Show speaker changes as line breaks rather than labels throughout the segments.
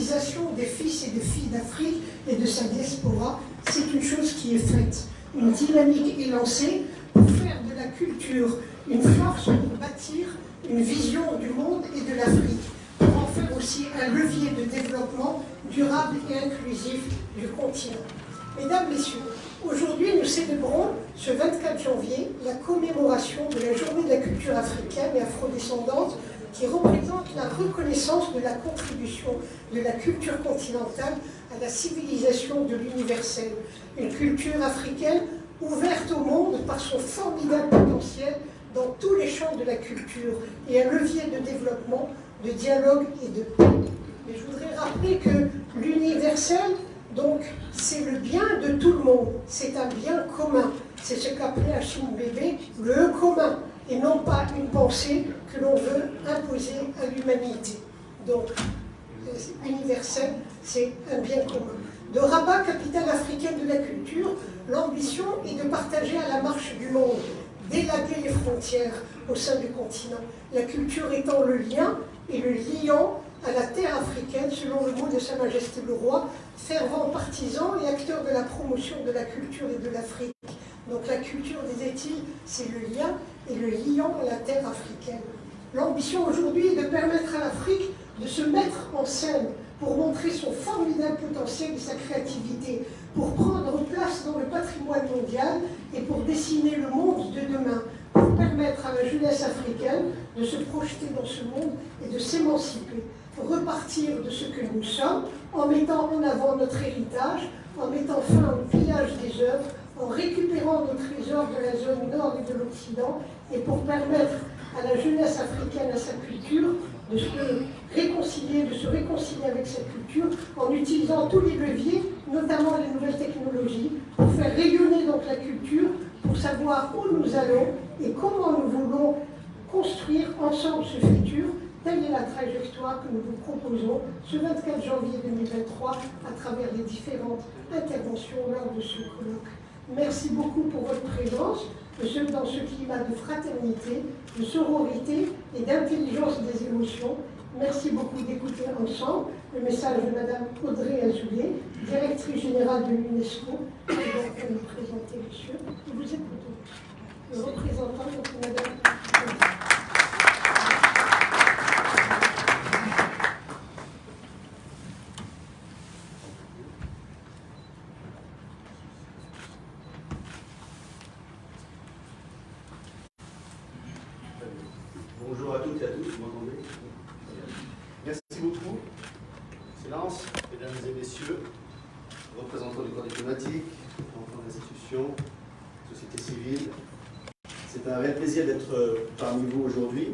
l'alphabétisation des fils et des filles d'Afrique et de sa diaspora, c'est une chose qui est faite. Une dynamique est lancée pour faire de la culture une force pour bâtir une vision du monde et de l'Afrique, pour en faire aussi un levier de développement durable et inclusif du continent. Mesdames, Messieurs, aujourd'hui nous célébrons ce 24 janvier la commémoration de la Journée de la culture africaine et afrodescendante qui représente la reconnaissance de la contribution de la culture continentale à la civilisation de l'universel. Une culture africaine ouverte au monde par son formidable potentiel dans tous les champs de la culture et un levier de développement, de dialogue et de paix. Mais je voudrais rappeler que l'universel, donc, c'est le bien de tout le monde, c'est un bien commun. C'est ce qu'appelait Achim Bébé le commun, et non pas une pensée que l'on veut imposer à l'humanité. Donc, universel, c'est un bien commun. De Rabat, capitale africaine de la culture, l'ambition est de partager à la marche du monde, d'élaguer les frontières au sein du continent, la culture étant le lien et le liant à la terre africaine, selon le mot de Sa Majesté le Roi, fervent partisan et acteur de la promotion de la culture et de l'Afrique. Donc la culture, disait-il, c'est le lien et le liant à la terre africaine. L'ambition aujourd'hui est de permettre à l'Afrique de se mettre en scène pour montrer son formidable potentiel et sa créativité, pour prendre place dans le patrimoine mondial et pour dessiner le monde de demain, pour permettre à la jeunesse africaine de se projeter dans ce monde et de s'émanciper, repartir de ce que nous sommes en mettant en avant notre héritage, en mettant fin au pillage des œuvres, en récupérant nos trésors de la zone nord et de l'Occident, et pour permettre à la jeunesse africaine, à sa culture, de se réconcilier avec sa culture en utilisant tous les leviers, notamment les nouvelles technologies, pour faire rayonner donc la culture, pour savoir où nous allons et comment nous voulons construire ensemble ce futur. Telle est la trajectoire que nous vous proposons ce 24 janvier 2023 à travers les différentes interventions lors de ce colloque. Merci beaucoup pour votre présence dans ce climat de fraternité, de sororité et d'intelligence des émotions. Merci beaucoup d'écouter ensemble le message de Madame Audrey Azoulay, directrice générale de l'UNESCO, qui va nous présenter, monsieur. Vous écoutez. Le représentant de Madame Audrey.
Bonjour à toutes et à tous, vous m'entendez? Merci beaucoup. Excellence, mesdames et messieurs, représentants du corps diplomatique, représentants d'institutions, société civile. C'est un réel plaisir d'être parmi vous aujourd'hui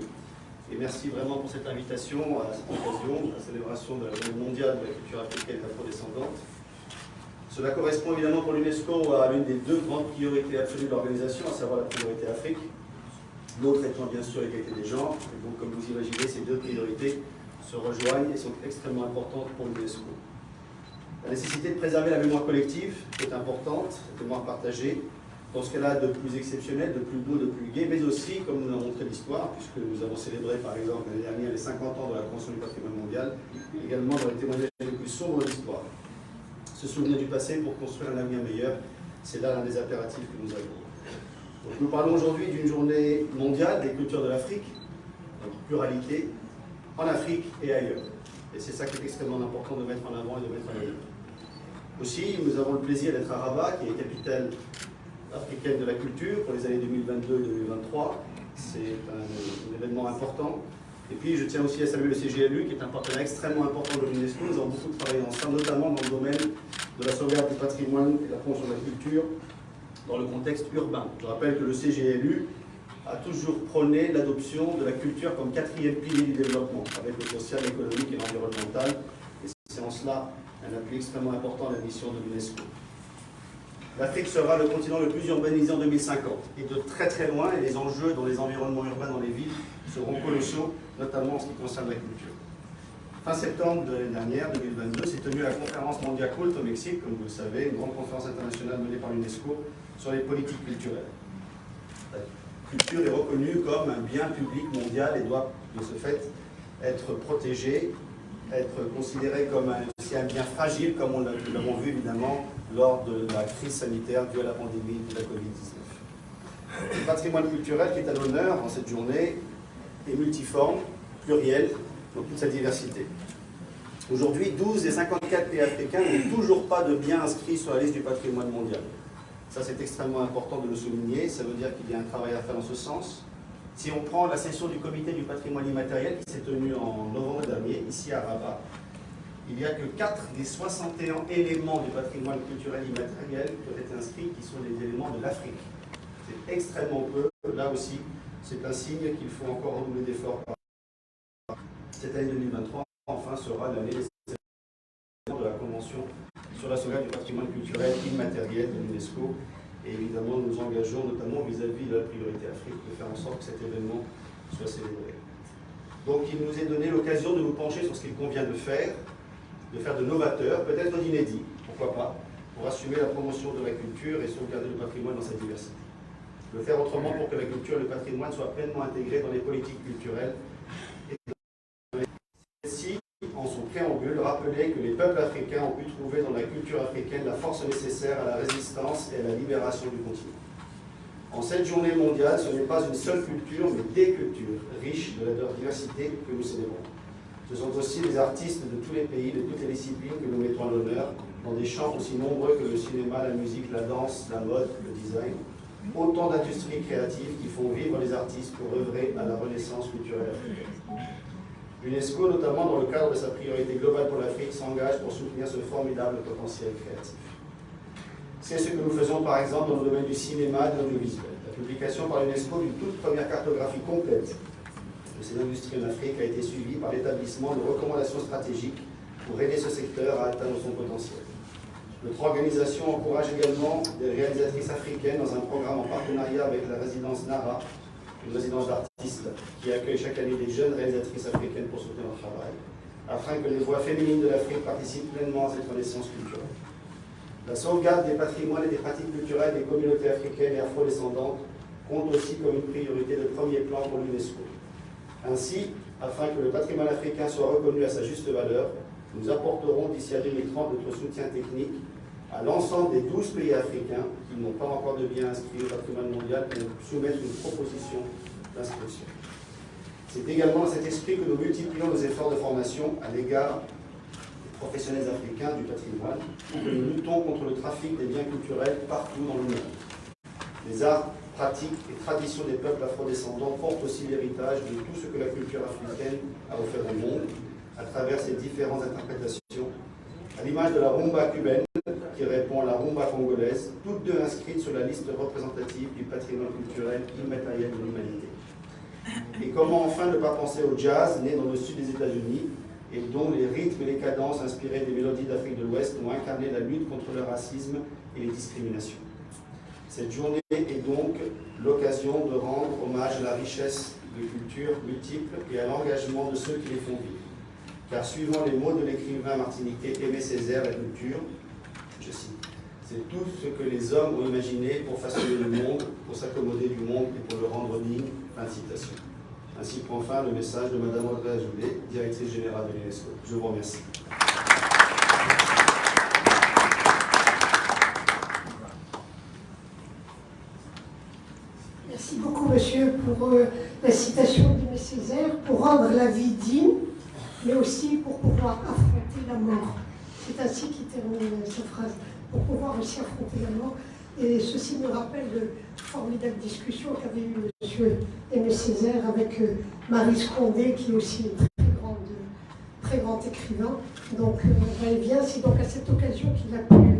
et merci vraiment pour cette invitation à cette occasion, la célébration de la Journée mondiale de la culture africaine et afrodescendante. Cela correspond évidemment pour l'UNESCO à l'une des deux grandes priorités absolues de l'organisation, à savoir la priorité Afrique. L'autre étant bien sûr l'égalité des genres. Et donc, comme vous imaginez, ces deux priorités se rejoignent et sont extrêmement importantes pour l'UNESCO. La nécessité de préserver la mémoire collective est importante, cette mémoire partagée, dans ce qu'elle a de plus exceptionnel, de plus beau, de plus gai, mais aussi, comme nous l'a montré l'histoire, puisque nous avons célébré par exemple l'année dernière les 50 ans de la Convention du patrimoine mondial, également dans les témoignages les plus sombres de l'histoire. Se souvenir du passé pour construire un avenir meilleur, c'est là l'un des impératifs que nous avons. Donc, nous parlons aujourd'hui d'une journée mondiale des cultures de l'Afrique, donc pluralité, en Afrique et ailleurs. Et c'est ça qui est extrêmement important de mettre en avant et de mettre en avant. Aussi, nous avons le plaisir d'être à Rabat, qui est capitale africaine de la culture pour les années 2022 et 2023. C'est un événement important. Et puis, je tiens aussi à saluer le CGLU, qui est un partenaire extrêmement important de l'UNESCO. Nous avons beaucoup travaillé ensemble, notamment dans le domaine de la sauvegarde du patrimoine et de la promotion de la culture, dans le contexte urbain. Je rappelle que le CGLU a toujours prôné l'adoption de la culture comme quatrième pilier du développement, avec le social, l'économique et l'environnemental. Et c'est en cela un appui extrêmement important à la mission de l'UNESCO. L'Afrique sera le continent le plus urbanisé en 2050, et de très très loin, et les enjeux dans les environnements urbains, dans les villes, seront colossaux, notamment en ce qui concerne la culture. Fin septembre de l'année dernière, 2022, s'est tenue la conférence Mondia Cult au Mexique, comme vous le savez, une grande conférence internationale menée par l'UNESCO sur les politiques culturelles. La culture est reconnue comme un bien public mondial et doit, de ce fait, être protégée être considéré comme aussi un bien fragile, comme nous l'avons vu évidemment lors de la crise sanitaire due à la pandémie de la Covid-19. Le patrimoine culturel qui est à l'honneur en cette journée est multiforme, pluriel, dans toute sa diversité. Aujourd'hui, 12 des 54 pays africains n'ont toujours pas de biens inscrits sur la liste du patrimoine mondial. Ça, c'est extrêmement important de le souligner. Ça veut dire qu'il y a un travail à faire dans ce sens. Si on prend la session du comité du patrimoine immatériel qui s'est tenue en novembre dernier, ici à Rabat, il n'y a que 4 des 61 éléments du patrimoine culturel immatériel qui ont été inscrits qui sont des éléments de l'Afrique. C'est extrêmement peu. Là aussi, c'est un signe qu'il faut encore redoubler d'efforts. Cette année 2023, enfin, sera l'année de la Convention sur la sauvegarde du patrimoine culturel immatériel de l'UNESCO. Et évidemment, nous nous engageons notamment vis-à-vis de la priorité Afrique de faire en sorte que cet événement soit célébré. Donc, il nous est donné l'occasion de nous pencher sur ce qu'il convient de faire de novateur, peut-être d'inédit, pourquoi pas, pour assumer la promotion de la culture et sauvegarder le patrimoine dans sa diversité. Le faire autrement pour que la culture et le patrimoine soient pleinement intégrés dans les politiques culturelles. Celle-ci, en son préambule, rappelait que les peuples africains ont pu trouver dans la culture africaine la force nécessaire à la résistance et à la libération du continent. En cette journée mondiale, ce n'est pas une seule culture, mais des cultures riches de leur diversité que nous célébrons. Ce sont aussi des artistes de tous les pays, de toutes les disciplines que nous mettons à l'honneur, dans des champs aussi nombreux que le cinéma, la musique, la danse, la mode, le design. Autant d'industries créatives qui font vivre les artistes pour œuvrer à la renaissance culturelle africaine. L'UNESCO, notamment dans le cadre de sa priorité globale pour l'Afrique, s'engage pour soutenir ce formidable potentiel créatif. C'est ce que nous faisons par exemple dans le domaine du cinéma et de l'audiovisuel. La publication par l'UNESCO d'une toute première cartographie complète de ces industries en Afrique a été suivie par l'établissement de recommandations stratégiques pour aider ce secteur à atteindre son potentiel. Notre organisation encourage également des réalisatrices africaines dans un programme en partenariat avec la résidence NARA, une résidence d'artistes qui accueille chaque année des jeunes réalisatrices africaines pour soutenir leur travail, afin que les voix féminines de l'Afrique participent pleinement à cette renaissance culturelle. La sauvegarde des patrimoines et des pratiques culturelles des communautés africaines et afrodescendantes compte aussi comme une priorité de premier plan pour l'UNESCO. Ainsi, afin que le patrimoine africain soit reconnu à sa juste valeur, nous apporterons d'ici à 2030 notre soutien technique à l'ensemble des 12 pays africains qui n'ont pas encore de biens inscrits au patrimoine mondial pour soumettre une proposition d'inscription. C'est également dans cet esprit que nous multiplions nos efforts de formation à l'égard des professionnels africains du patrimoine pour que nous luttons contre le trafic des biens culturels partout dans le monde. Les arts, pratiques et traditions des peuples afrodescendants portent aussi l'héritage de tout ce que la culture africaine a offert au monde à travers ses différentes interprétations, à l'image de la rumba cubaine qui répond à la rumba congolaise, toutes deux inscrites sur la liste représentative du patrimoine culturel immatériel de l'humanité. Et comment enfin ne pas penser au jazz, né dans le sud des États-Unis, et dont les rythmes et les cadences inspirés des mélodies d'Afrique de l'Ouest ont incarné la lutte contre le racisme et les discriminations. Cette journée est donc l'occasion de rendre hommage à la richesse de cultures multiples et à l'engagement de ceux qui les font vivre. Car suivant les mots de l'écrivain martiniquais Aimé Césaire, la culture, je cite, c'est tout ce que les hommes ont imaginé pour façonner le monde, pour s'accommoder du monde et pour le rendre digne. Fin de citation. Ainsi prend fin le message de Mme Audrey Azoulay, directrice générale de l'UNESCO. Je vous remercie.
Merci beaucoup, monsieur, pour la citation d'Aimé Césaire, pour rendre la vie digne, mais aussi pour pouvoir affronter la mort. C'est ainsi qu'il termine cette phrase, pour pouvoir aussi affronter la mort. Et ceci me rappelle de formidables discussions qu'avait eu monsieur Aimé Césaire avec Marie Scondé, qui est aussi une très grande écrivain. Donc, va et vient, c'est donc à cette occasion qu'il a pu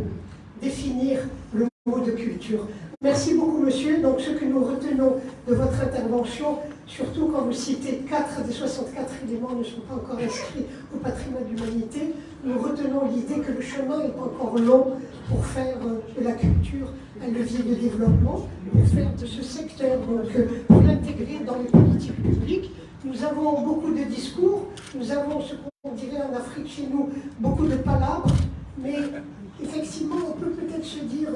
définir le mot de culture. Merci beaucoup, monsieur. Donc, ce que nous retenons de votre intervention, surtout quand vous citez 4 des 64 éléments ne sont pas encore inscrits au patrimoine de l'humanité, nous retenons l'idée que le chemin est encore long pour faire de la culture un levier de développement, pour faire de ce secteur, donc pour l'intégrer dans les politiques publiques. Nous avons beaucoup de discours, nous avons ce qu'on dirait en Afrique chez nous, beaucoup de palabres, mais effectivement, on peut peut-être se dire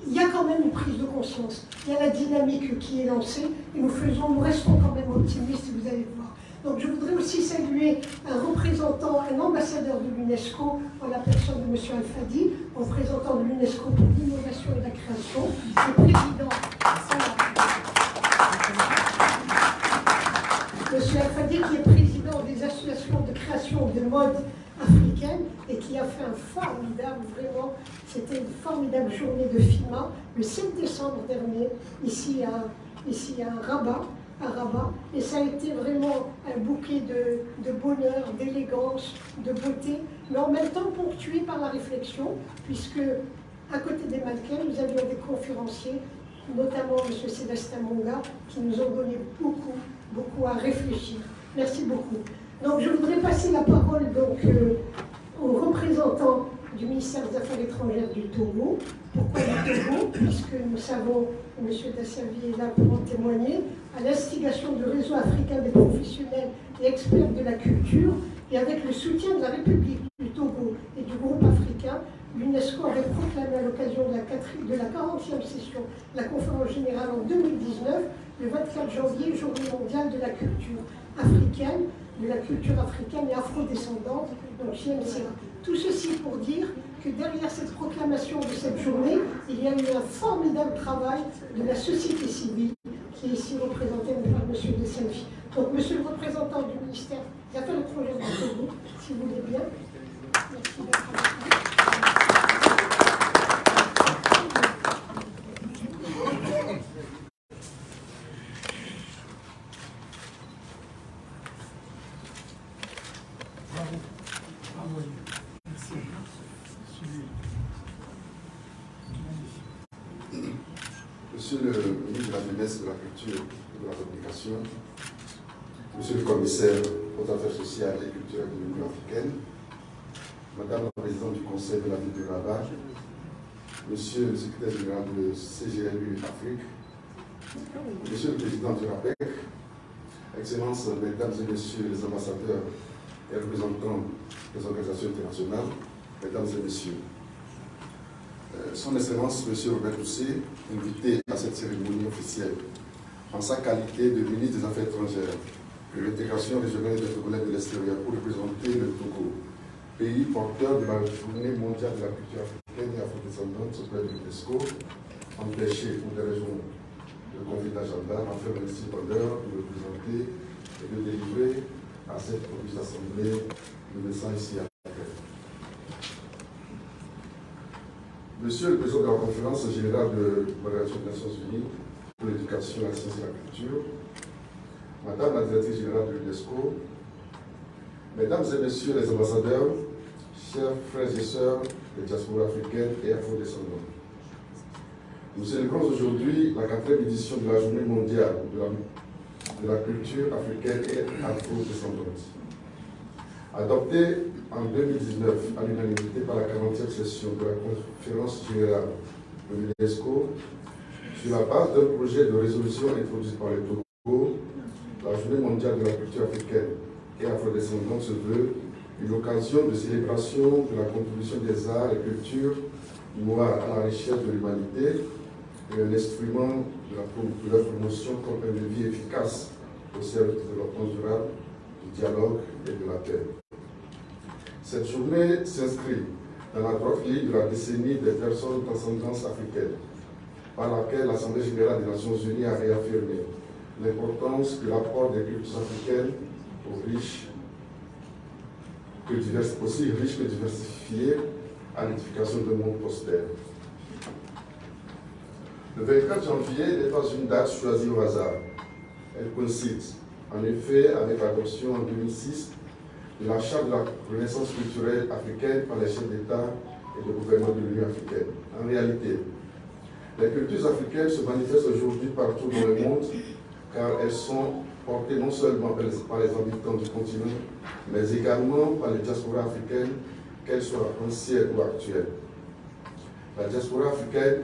il y a quand même une prise de conscience, il y a la dynamique qui est lancée, et nous restons quand même optimistes, vous allez voir. Donc je voudrais aussi saluer un représentant, un ambassadeur de l'UNESCO, en la personne de M. Al-Fadi, représentant de l'UNESCO pour l'innovation et la création, le président. M. Al-Fadi, qui est président des associations de création de mode africaine et qui a fait un formidable, vraiment, c'était une formidable journée de FIMA le 7 décembre dernier, ici à Rabat, et ça a été vraiment un bouquet de bonheur, d'élégance, de beauté, mais en même temps ponctué par la réflexion, puisque à côté des mannequins, nous avions des conférenciers, notamment M. Célestin Monga, qui nous ont donné beaucoup à réfléchir. Merci beaucoup. Donc je voudrais passer la parole au représentant du ministère des Affaires étrangères du Togo. Pourquoi du Togo? Puisque nous savons, M. Dassavi est là pour en témoigner, à l'instigation du réseau africain des professionnels et experts de la culture, et avec le soutien de la République du Togo et du groupe africain, l'UNESCO avait proclamé à l'occasion de la 40e session de la conférence générale en 2019, le 24 janvier, Journée mondiale de la culture africaine, et afrodescendante, donc JMCA. Tout ceci pour dire que derrière cette proclamation de cette journée, il y a eu un formidable travail de la société civile, qui est ici représentée par M. Desselfi. Donc, monsieur le représentant du ministère des Affaires étrangères du Togo, si vous voulez bien. Merci d'être
Monsieur le ministre de la Jeunesse, de la Culture et de la Communication, Monsieur le commissaire aux affaires sociales et culturelles de l'Union africaine, Madame la présidente du Conseil de la ville de Rabat, Monsieur le secrétaire général de CGLU Afrique, Monsieur le président du RAPEC, Excellences, Mesdames et Messieurs les ambassadeurs et représentants des organisations internationales, Mesdames et Messieurs, Son Excellence, M. Robert Doucet, invité à cette cérémonie officielle en sa qualité de ministre des Affaires étrangères et de l'intégration régionale des Togolais de l'extérieur pour représenter le Togo, pays porteur de la Journée mondiale de la culture africaine et afrodescendante auprès de l'UNESCO, empêché pour des raisons de conflit d'agenda, en faire ainsi honneur de représenter et de délivrer à cette auguste assemblée le message ici à Paris. Monsieur le président de la conférence générale de l'Organisation des Nations Unies pour l'éducation, la science et la culture, Madame la directrice générale de l'UNESCO, Mesdames et Messieurs les ambassadeurs, chers frères et sœurs des diasporas africaines et afrodescendants, nous célébrons aujourd'hui la 4e édition de la Journée mondiale de la culture africaine et afrodescendante. Adoptée en 2019 à l'unanimité par la 40e session de la conférence générale de l'UNESCO, sur la base d'un projet de résolution introduit par le Togo, la Journée mondiale de la culture africaine et afrodescendante se veut une occasion de célébration de la contribution des arts et cultures noires à la richesse de l'humanité et un instrument de leur promotion comme un levier efficace au service de développement durable, du dialogue et de la paix. Cette journée s'inscrit dans la droite ligne de la décennie des personnes d'ascendance africaine, par laquelle l'Assemblée générale des Nations unies a réaffirmé l'importance que l'apport des cultures africaines, aussi riches que diversifiées, à l'édification d'un monde prospère. Le 24 janvier n'est pas une date choisie au hasard. Elle coïncide en effet avec l'adoption en 2006 de la Charte de la Renaissance culturelle africaine par les chefs d'État et de gouvernement de l'Union africaine. En réalité, les cultures africaines se manifestent aujourd'hui partout dans le monde car elles sont portées non seulement par les habitants du continent, mais également par les diasporas africaines, qu'elles soient anciennes ou actuelles. La diaspora africaine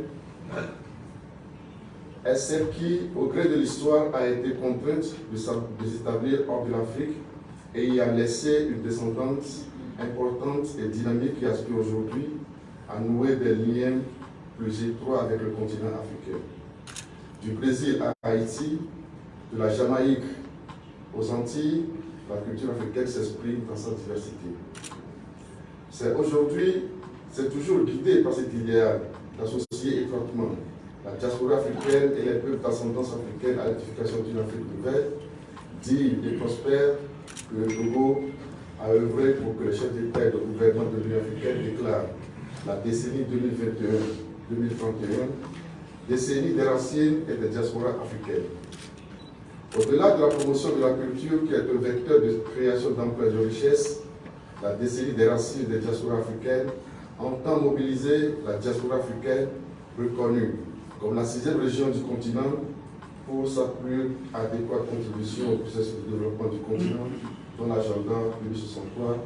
est celle qui, au gré de l'histoire, a été contrainte de s'établir hors de l'Afrique et y a laissé une descendance importante et dynamique qui aspire aujourd'hui à nouer des liens plus étroits avec le continent africain. Du Brésil à Haïti, de la Jamaïque aux Antilles, la culture africaine s'exprime dans sa diversité. Aujourd'hui, c'est toujours guidé par cet idéal d'associer étroitement la diaspora africaine et les peuples d'ascendance africaine à l'édification d'une Afrique nouvelle, digne et prospère, que le Togo a œuvré pour que les chefs d'État et de gouvernement de l'Union africaine déclarent la décennie 2021-2031, décennie des racines et des diasporas africaines. Au-delà de la promotion de la culture qui est un vecteur de création d'emplois et de richesses, la décennie des racines et des diasporas africaines entend mobiliser la diaspora africaine reconnue comme la 6e région du continent pour sa plus adéquate contribution au processus de développement du continent dont l'agenda 2063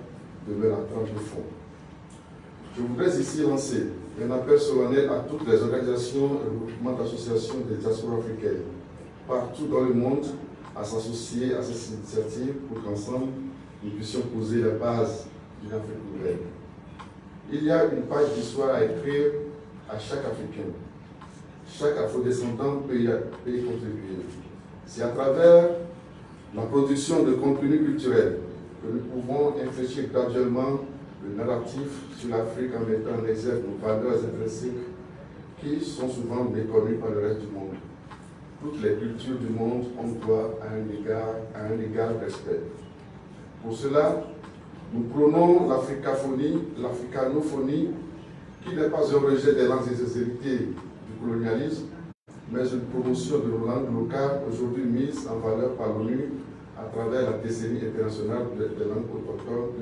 demeure la trame de fond. Je voudrais ici lancer un appel solennel à toutes les organisations et groupements d'associations des diasporas africaines partout dans le monde à s'associer à cette initiative pour qu'ensemble nous puissions poser les bases d'une Afrique nouvelle. Il y a une page d'histoire à écrire à chaque Africain. Chaque afrodescendant peut y contribuer. C'est à travers la production de contenu culturel que nous pouvons infléchir graduellement le narratif sur l'Afrique en mettant en exergue nos valeurs intrinsèques qui sont souvent méconnues par le reste du monde. Toutes les cultures du monde ont droit à un égal respect. Pour cela, nous prônons l'africanophonie, qui n'est pas un rejet des langues héritées du colonialisme, mais une promotion de nos langues locales aujourd'hui mises en valeur par l'ONU à travers la décennie internationale des langues autochtones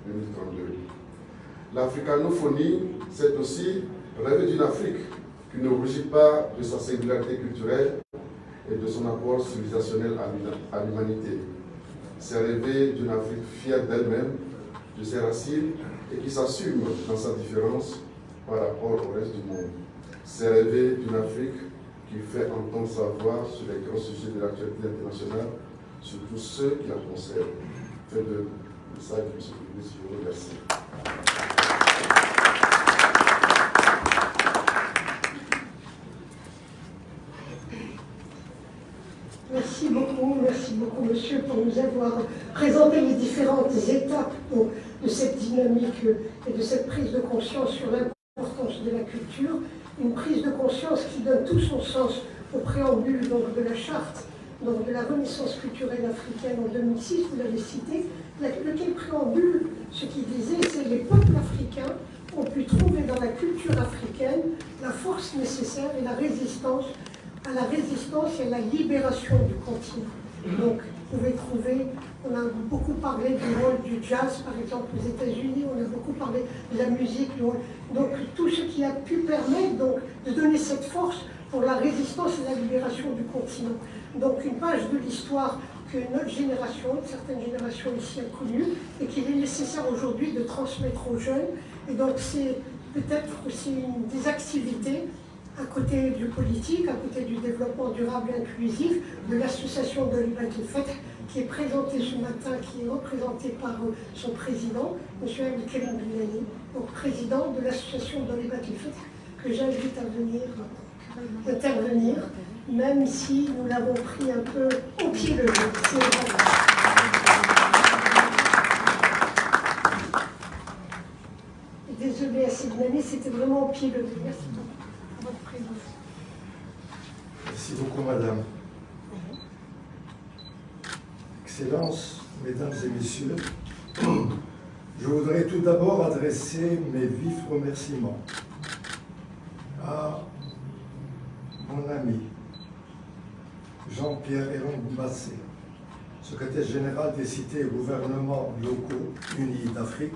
2022-2032. L'africanophonie, c'est aussi rêver d'une Afrique qui ne rougit pas de sa singularité culturelle et de son apport civilisationnel à l'humanité. C'est rêver d'une Afrique fière d'elle-même, de ses racines et qui s'assume dans sa différence par rapport au reste du monde. C'est rêver d'une Afrique qui fait entendre sa voix sur les grands sujets de l'actualité internationale, surtout ceux qui la concernent. Fin de message de M. le ministre, je vous remercie.
Merci beaucoup, monsieur, pour nous avoir présenté les différentes étapes de cette dynamique et de cette prise de conscience sur l'importance de la culture. Une prise de conscience qui donne tout son sens au préambule donc, de la charte donc, de la Renaissance culturelle africaine en 2006, vous l'avez cité, lequel préambule, ce qu'il disait, c'est que les peuples africains ont pu trouver dans la culture africaine la force nécessaire et la résistance à la résistance et à la libération du continent. Donc, vous pouvez trouver, on a beaucoup parlé du rôle du jazz, par exemple, aux États-Unis, on a beaucoup parlé de la musique, donc tout ce qui a pu permettre donc, de donner cette force pour la résistance et la libération du continent. Donc, une page de l'histoire que notre génération, une certaine génération ici a connue, et qu'il est nécessaire aujourd'hui de transmettre aux jeunes. Et donc, c'est peut-être aussi une des activités à côté du politique, à côté du développement durable et inclusif, de l'association Dolibat El-Feth, qui est présentée ce matin, qui est représentée par son président, M. Abdelkarim Bilani, donc président de l'association Dolibat El-Feth, que j'invite à venir intervenir, même si nous l'avons pris un peu au pied levé. Désolée à Sidnani, c'était vraiment au pied levé. Merci beaucoup.
Merci beaucoup, madame. Excellences, mesdames et messieurs, je voudrais tout d'abord adresser mes vifs remerciements à mon ami Jean-Pierre Elon-Bassé, secrétaire général des cités et gouvernements locaux unis d'Afrique,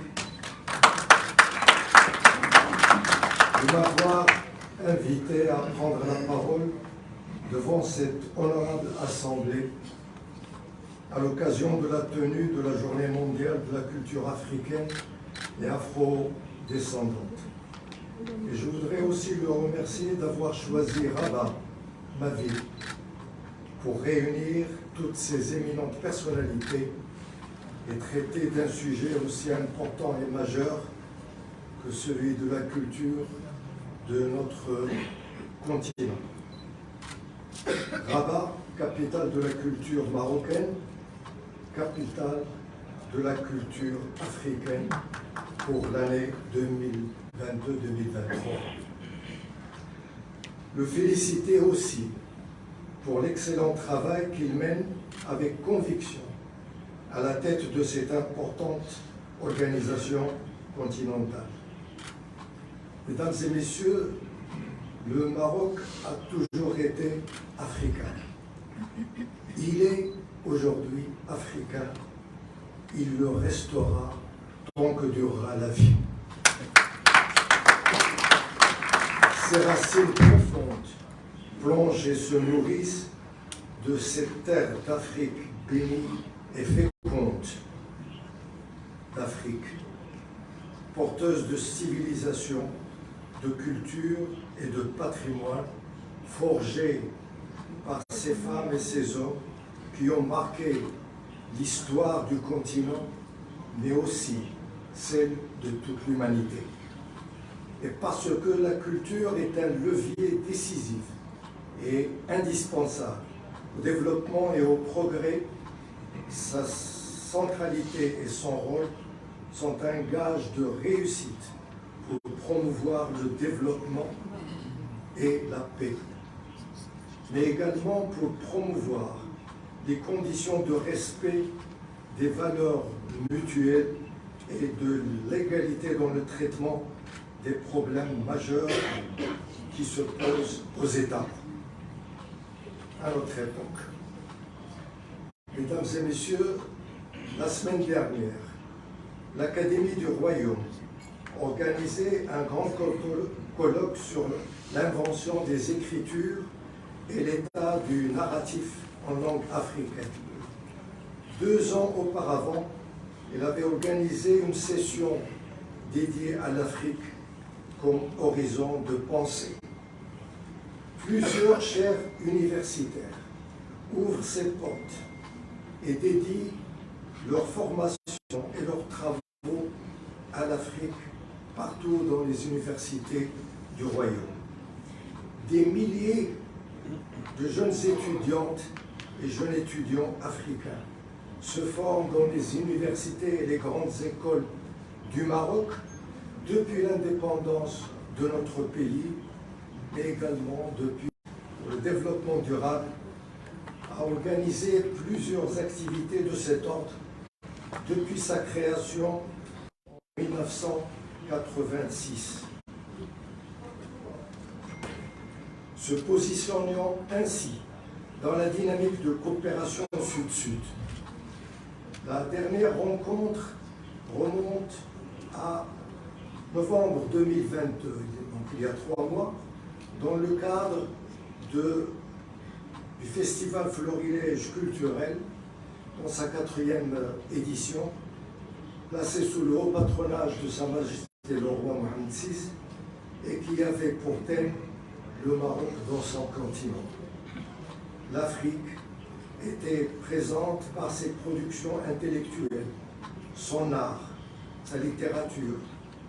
de m'avoir invité à prendre la parole devant cette honorable assemblée à l'occasion de la tenue de la Journée mondiale de la culture africaine et afro-descendante. Et je voudrais aussi le remercier d'avoir choisi Rabat, ma ville, pour réunir toutes ces éminentes personnalités et traiter d'un sujet aussi important et majeur que celui de la culture de notre continent. Rabat, capitale de la culture marocaine, capitale de la culture africaine pour l'année 2022-2023. Le féliciter aussi pour l'excellent travail qu'il mène avec conviction à la tête de cette importante organisation continentale. Mesdames et messieurs, le Maroc a toujours été africain. Il est aujourd'hui africain. Il le restera tant que durera la vie. Ses racines profondes plongent et se nourrissent de cette terre d'Afrique bénie et féconde, d'Afrique, porteuse de civilisation, de culture et de patrimoine, forgée par ces femmes et ces hommes qui ont marqué l'histoire du continent, mais aussi celle de toute l'humanité. Et parce que la culture est un levier décisif et indispensable au développement et au progrès, sa centralité et son rôle sont un gage de réussite pour promouvoir le développement et la paix, mais également pour promouvoir les conditions de respect des valeurs mutuelles et de l'égalité dans le traitement des problèmes majeurs qui se posent aux États à notre époque. Mesdames et messieurs, la semaine dernière, l'Académie du Royaume organisait un grand colloque sur l'invention des écritures et l'état du narratif en langue africaine. 2 ans auparavant, il avait organisé une session dédiée à l'Afrique comme horizon de pensée. Plusieurs chefs universitaires ouvrent ces portes et dédient leur formation et leurs travaux à l'Afrique partout dans les universités du Royaume. Des milliers de jeunes étudiantes et jeunes étudiants africains se forment dans les universités et les grandes écoles du Maroc depuis l'indépendance de notre pays, mais également depuis le développement durable, a organisé plusieurs activités de cet ordre depuis sa création en 1986. Se positionnant ainsi dans la dynamique de coopération Sud-Sud. La dernière rencontre remonte à novembre 2022, donc il y a 3 mois, dans le cadre du Festival Florilège culturel, dans sa 4e édition, placé sous le haut patronage de Sa Majesté le roi Mohamed VI, et qui avait pour thème le Maroc dans son continent. L'Afrique était présente par ses productions intellectuelles, son art, sa littérature,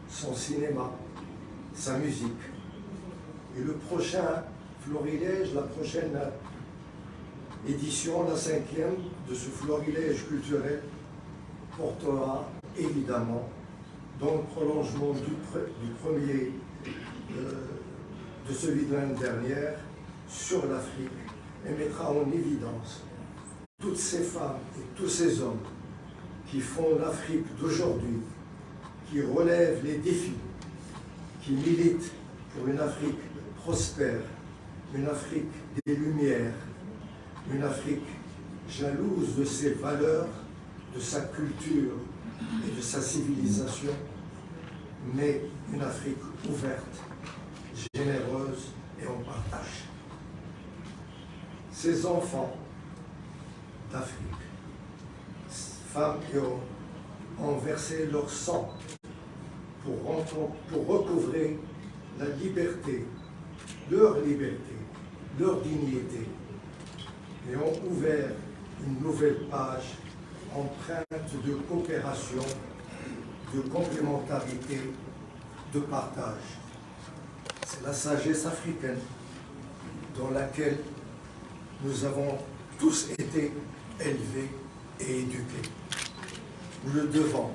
son cinéma, sa musique. Et le prochain florilège, la prochaine édition, la 5e de ce florilège culturel, portera évidemment, dans le prolongement du premier, de celui de l'année dernière, sur l'Afrique, et mettra en évidence toutes ces femmes et tous ces hommes qui font l'Afrique d'aujourd'hui, qui relèvent les défis, qui militent pour une Afrique prospère, une Afrique des Lumières, une Afrique jalouse de ses valeurs, de sa culture et de sa civilisation, mais une Afrique ouverte, généreuse et en partage. Ces enfants d'Afrique, femmes et hommes, ont versé leur sang pour recouvrer la liberté, leur dignité, et ont ouvert une nouvelle page empreinte de coopération, de complémentarité, de partage. C'est la sagesse africaine dans laquelle nous avons tous été élevés et éduquer. Nous le devons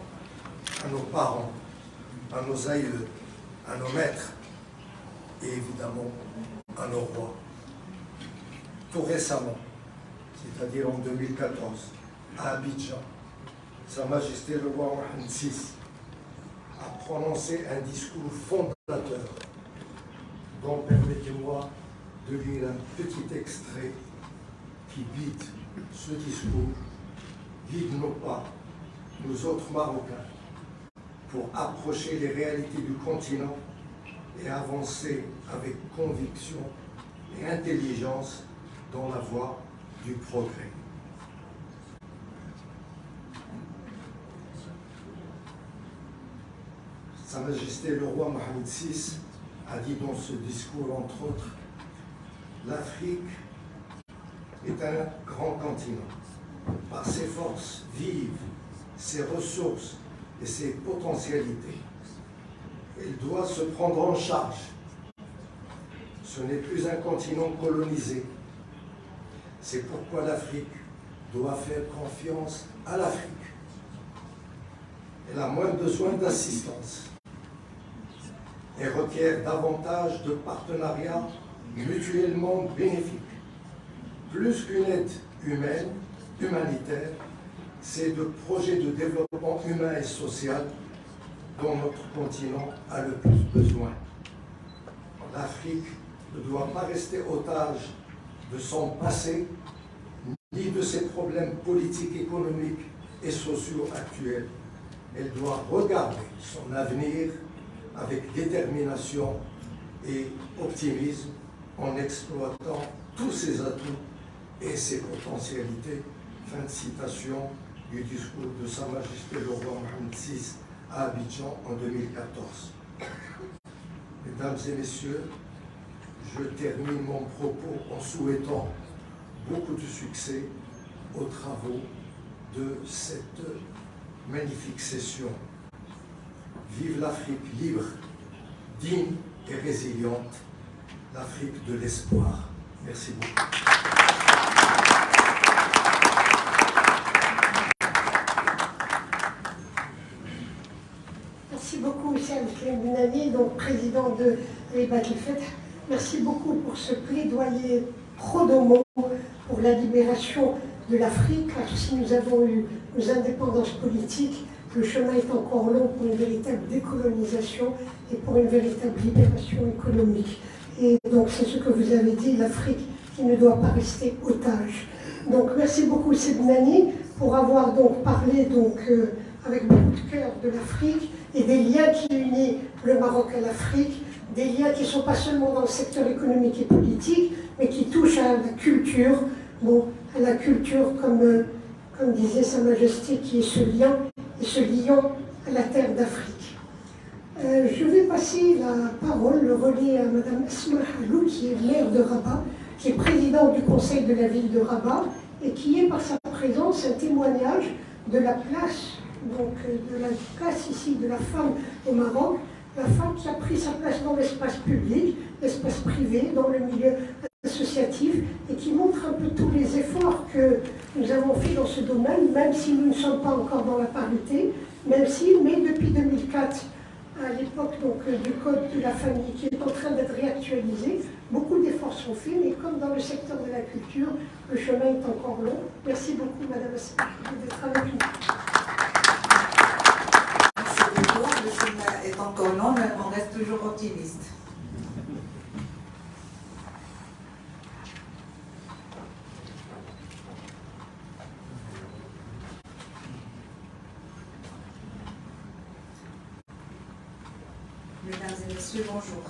à nos parents, à nos aïeux, à nos maîtres et évidemment à nos rois. Tout récemment, c'est-à-dire en 2014, à Abidjan, Sa Majesté le roi Mohamed VI a prononcé un discours fondateur dont permettez-moi de lire un petit extrait qui guide ce discours, guide nos pas, nous autres Marocains, pour approcher les réalités du continent et avancer avec conviction et intelligence dans la voie du progrès. Sa Majesté le roi Mohamed VI a dit dans ce discours, entre autres, l'Afrique est un grand continent. Par ses forces vives, ses ressources et ses potentialités, elle doit se prendre en charge. Ce n'est plus un continent colonisé. C'est pourquoi l'Afrique doit faire confiance à l'Afrique. Elle a moins besoin d'assistance. Elle requiert davantage de partenariats mutuellement bénéfiques. Plus qu'une aide humanitaire, c'est de projets de développement humain et social dont notre continent a le plus besoin. L'Afrique ne doit pas rester otage de son passé, ni de ses problèmes politiques, économiques et sociaux actuels. Elle doit regarder son avenir avec détermination et optimisme en exploitant tous ses atouts et ses potentialités. Fin de citation du discours de Sa Majesté le roi Mohamed VI à Abidjan en 2014. Mesdames et messieurs, je termine mon propos en souhaitant beaucoup de succès aux travaux de cette magnifique session. Vive l'Afrique libre, digne et résiliente, l'Afrique de l'espoir. Merci beaucoup.
Merci beaucoup, Sam Benani, donc président de Ribat el-Feth. Merci beaucoup pour ce plaidoyer pro domo pour la libération de l'Afrique, car si nous avons eu nos indépendances politiques, le chemin est encore long pour une véritable décolonisation et pour une véritable libération économique. Et donc c'est ce que vous avez dit, l'Afrique qui ne doit pas rester otage. Donc merci beaucoup Sebnani pour avoir donc parlé avec beaucoup de cœur de l'Afrique et des liens qui unissent le Maroc à l'Afrique, des liens qui ne sont pas seulement dans le secteur économique et politique, mais qui touchent à la culture, à la culture comme disait Sa Majesté, qui est ce lien et ce liant à la terre d'Afrique. Je vais passer la parole, le relais à Mme Asma Halou, qui est maire de Rabat, qui est présidente du conseil de la ville de Rabat, et qui est par sa présence un témoignage de la place, ici de la femme au Maroc, la femme qui a pris sa place dans l'espace public, l'espace privé, dans le milieu associatif, et qui montre un peu tous les efforts que nous avons fait dans ce domaine, même si nous ne sommes pas encore dans la parité, mais depuis 2004, à l'époque du Code de la famille qui est en train d'être réactualisé, beaucoup d'efforts sont faits, mais comme dans le secteur de la culture, le chemin est encore long. Merci beaucoup, Madame Asma, d'être avec nous.
Merci beaucoup. Le chemin est encore long, mais on reste toujours optimiste. Mesdames et messieurs, bonjour.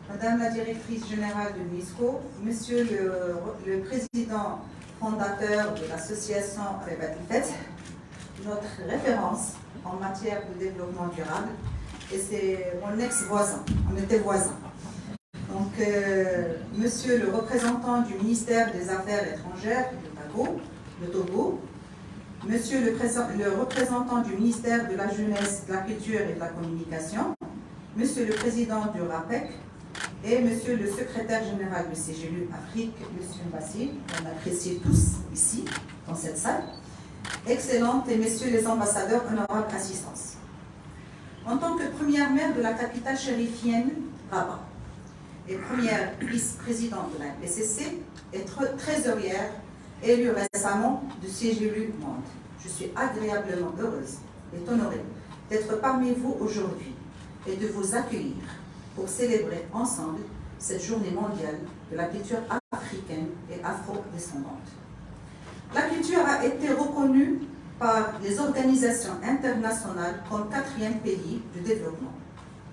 Madame la directrice générale de l'UNESCO, monsieur le président fondateur de l'association Ribat el-Feth, notre référence en matière de développement durable, et c'est mon ex-voisin, on était voisins. Donc, monsieur le représentant du ministère des Affaires étrangères du Togo, monsieur le représentant du ministère de la Jeunesse, de la Culture et de la Communication, monsieur le président du RAPEC et monsieur le secrétaire général du CGLU Afrique, monsieur Mbassi, qu'on apprécie tous ici, dans cette salle. Excellentes et Messieurs les ambassadeurs, honorables assistance. En tant que première maire de la capitale chérifienne, Rabat, et première vice-présidente de la PCC et trésorière élue récemment du CGLU Monde, je suis agréablement heureuse et honorée d'être parmi vous aujourd'hui et de vous accueillir pour célébrer ensemble cette journée mondiale de la culture africaine et afro-descendante. La culture a été reconnue par les organisations internationales comme 4e pays du développement.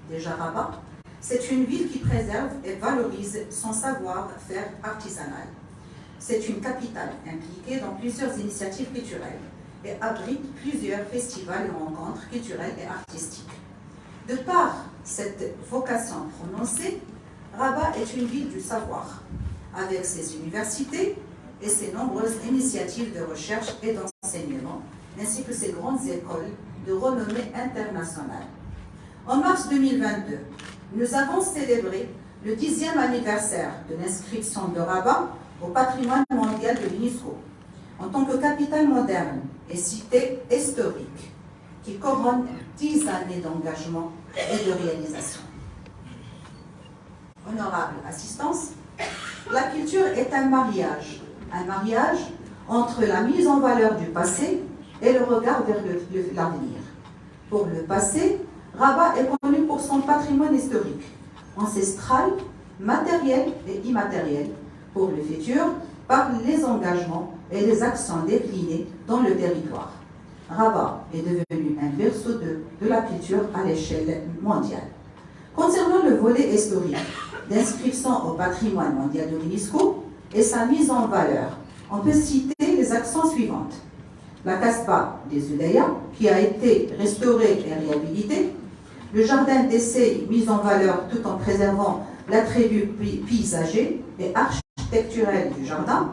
Déjà Rabat, c'est une ville qui préserve et valorise son savoir-faire artisanal. C'est une capitale impliquée dans plusieurs initiatives culturelles et abrite plusieurs festivals et rencontres culturelles et artistiques. De par cette vocation prononcée, Rabat est une ville du savoir, avec ses universités et ses nombreuses initiatives de recherche et d'enseignement, ainsi que ses grandes écoles de renommée internationale. En mars 2022, nous avons célébré le 10e anniversaire de l'inscription de Rabat au patrimoine mondial de l'UNESCO, en tant que capitale moderne et cité historique, qui couronne 10 années d'engagement et de réalisation. Honorable assistance, la culture est un mariage entre la mise en valeur du passé et le regard vers l'avenir. Pour le passé, Rabat est connu pour son patrimoine historique, ancestral, matériel et immatériel. Pour le futur, par les engagements et les actions déclinés dans le territoire. Rabat est devenu un berceau de la culture à l'échelle mondiale. Concernant le volet historique d'inscription au patrimoine mondial de l'UNESCO et sa mise en valeur, on peut citer les actions suivantes. La Kasbah des Oudaya, qui a été restaurée et réhabilitée, le jardin d'essai mis en valeur tout en préservant l'attribut paysager et architecturel du jardin,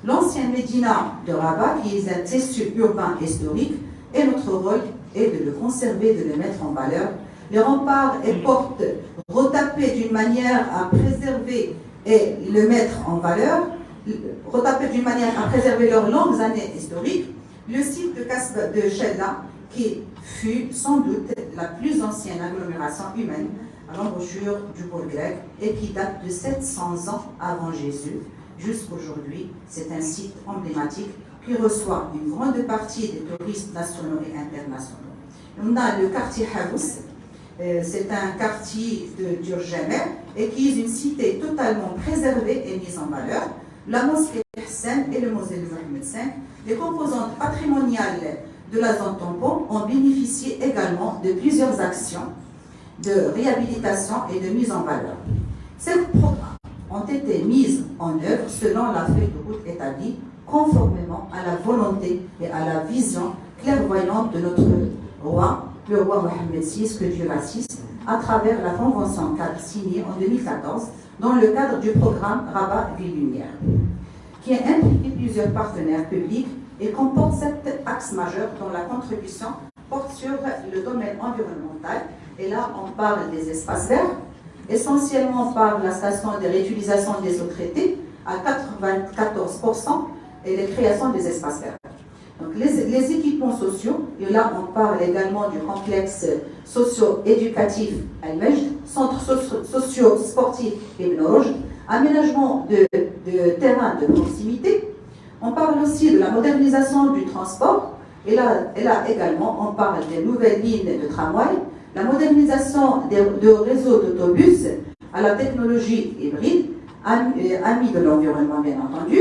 l'ancien Médina de Rabat, qui est un tissu urbain historique, et notre rôle est de le conserver, de le mettre en valeur. Les remparts et portes retapés d'une manière à préserver et le mettre en valeur, retapés d'une manière à préserver leurs longues années historiques, le site de Kasbah de Chella, qui fut sans doute la plus ancienne agglomération humaine à l'embouchure du pôle grec et qui date de 700 ans avant Jésus. Jusqu'aujourd'hui, c'est un site emblématique qui reçoit une grande partie des touristes nationaux et internationaux. On a le quartier Habous, c'est un quartier de Djurjamer et qui est une cité totalement préservée et mise en valeur. La mosquée Hassan et le mausolée de Mohamed V, les composantes patrimoniales de la zone tampon ont bénéficié également de plusieurs actions de réhabilitation et de mise en valeur. Ces programmes ont été mis en œuvre selon la feuille de route établie, conformément à la volonté et à la vision clairvoyante de notre roi, le roi Mohamed VI, que Dieu l'assiste, à travers la convention cadre signée en 2014 dans le cadre du programme Rabat Ville Lumière, qui a impliqué plusieurs partenaires publics et comporte 7 axes majeurs dont la contribution porte sur le domaine environnemental. Et là, on parle des espaces verts, essentiellement par la station de réutilisation des eaux traitées à 94% et les créations des espaces verts. Donc, les équipements sociaux, et là on parle également du complexe socio-éducatif Al-Majd, centre socio-sportif Ibn Rushd, aménagement de terrains de proximité. On parle aussi de la modernisation du transport, et là également on parle des nouvelles lignes de tramway, la modernisation de réseaux d'autobus à la technologie hybride, amis de l'environnement bien entendu,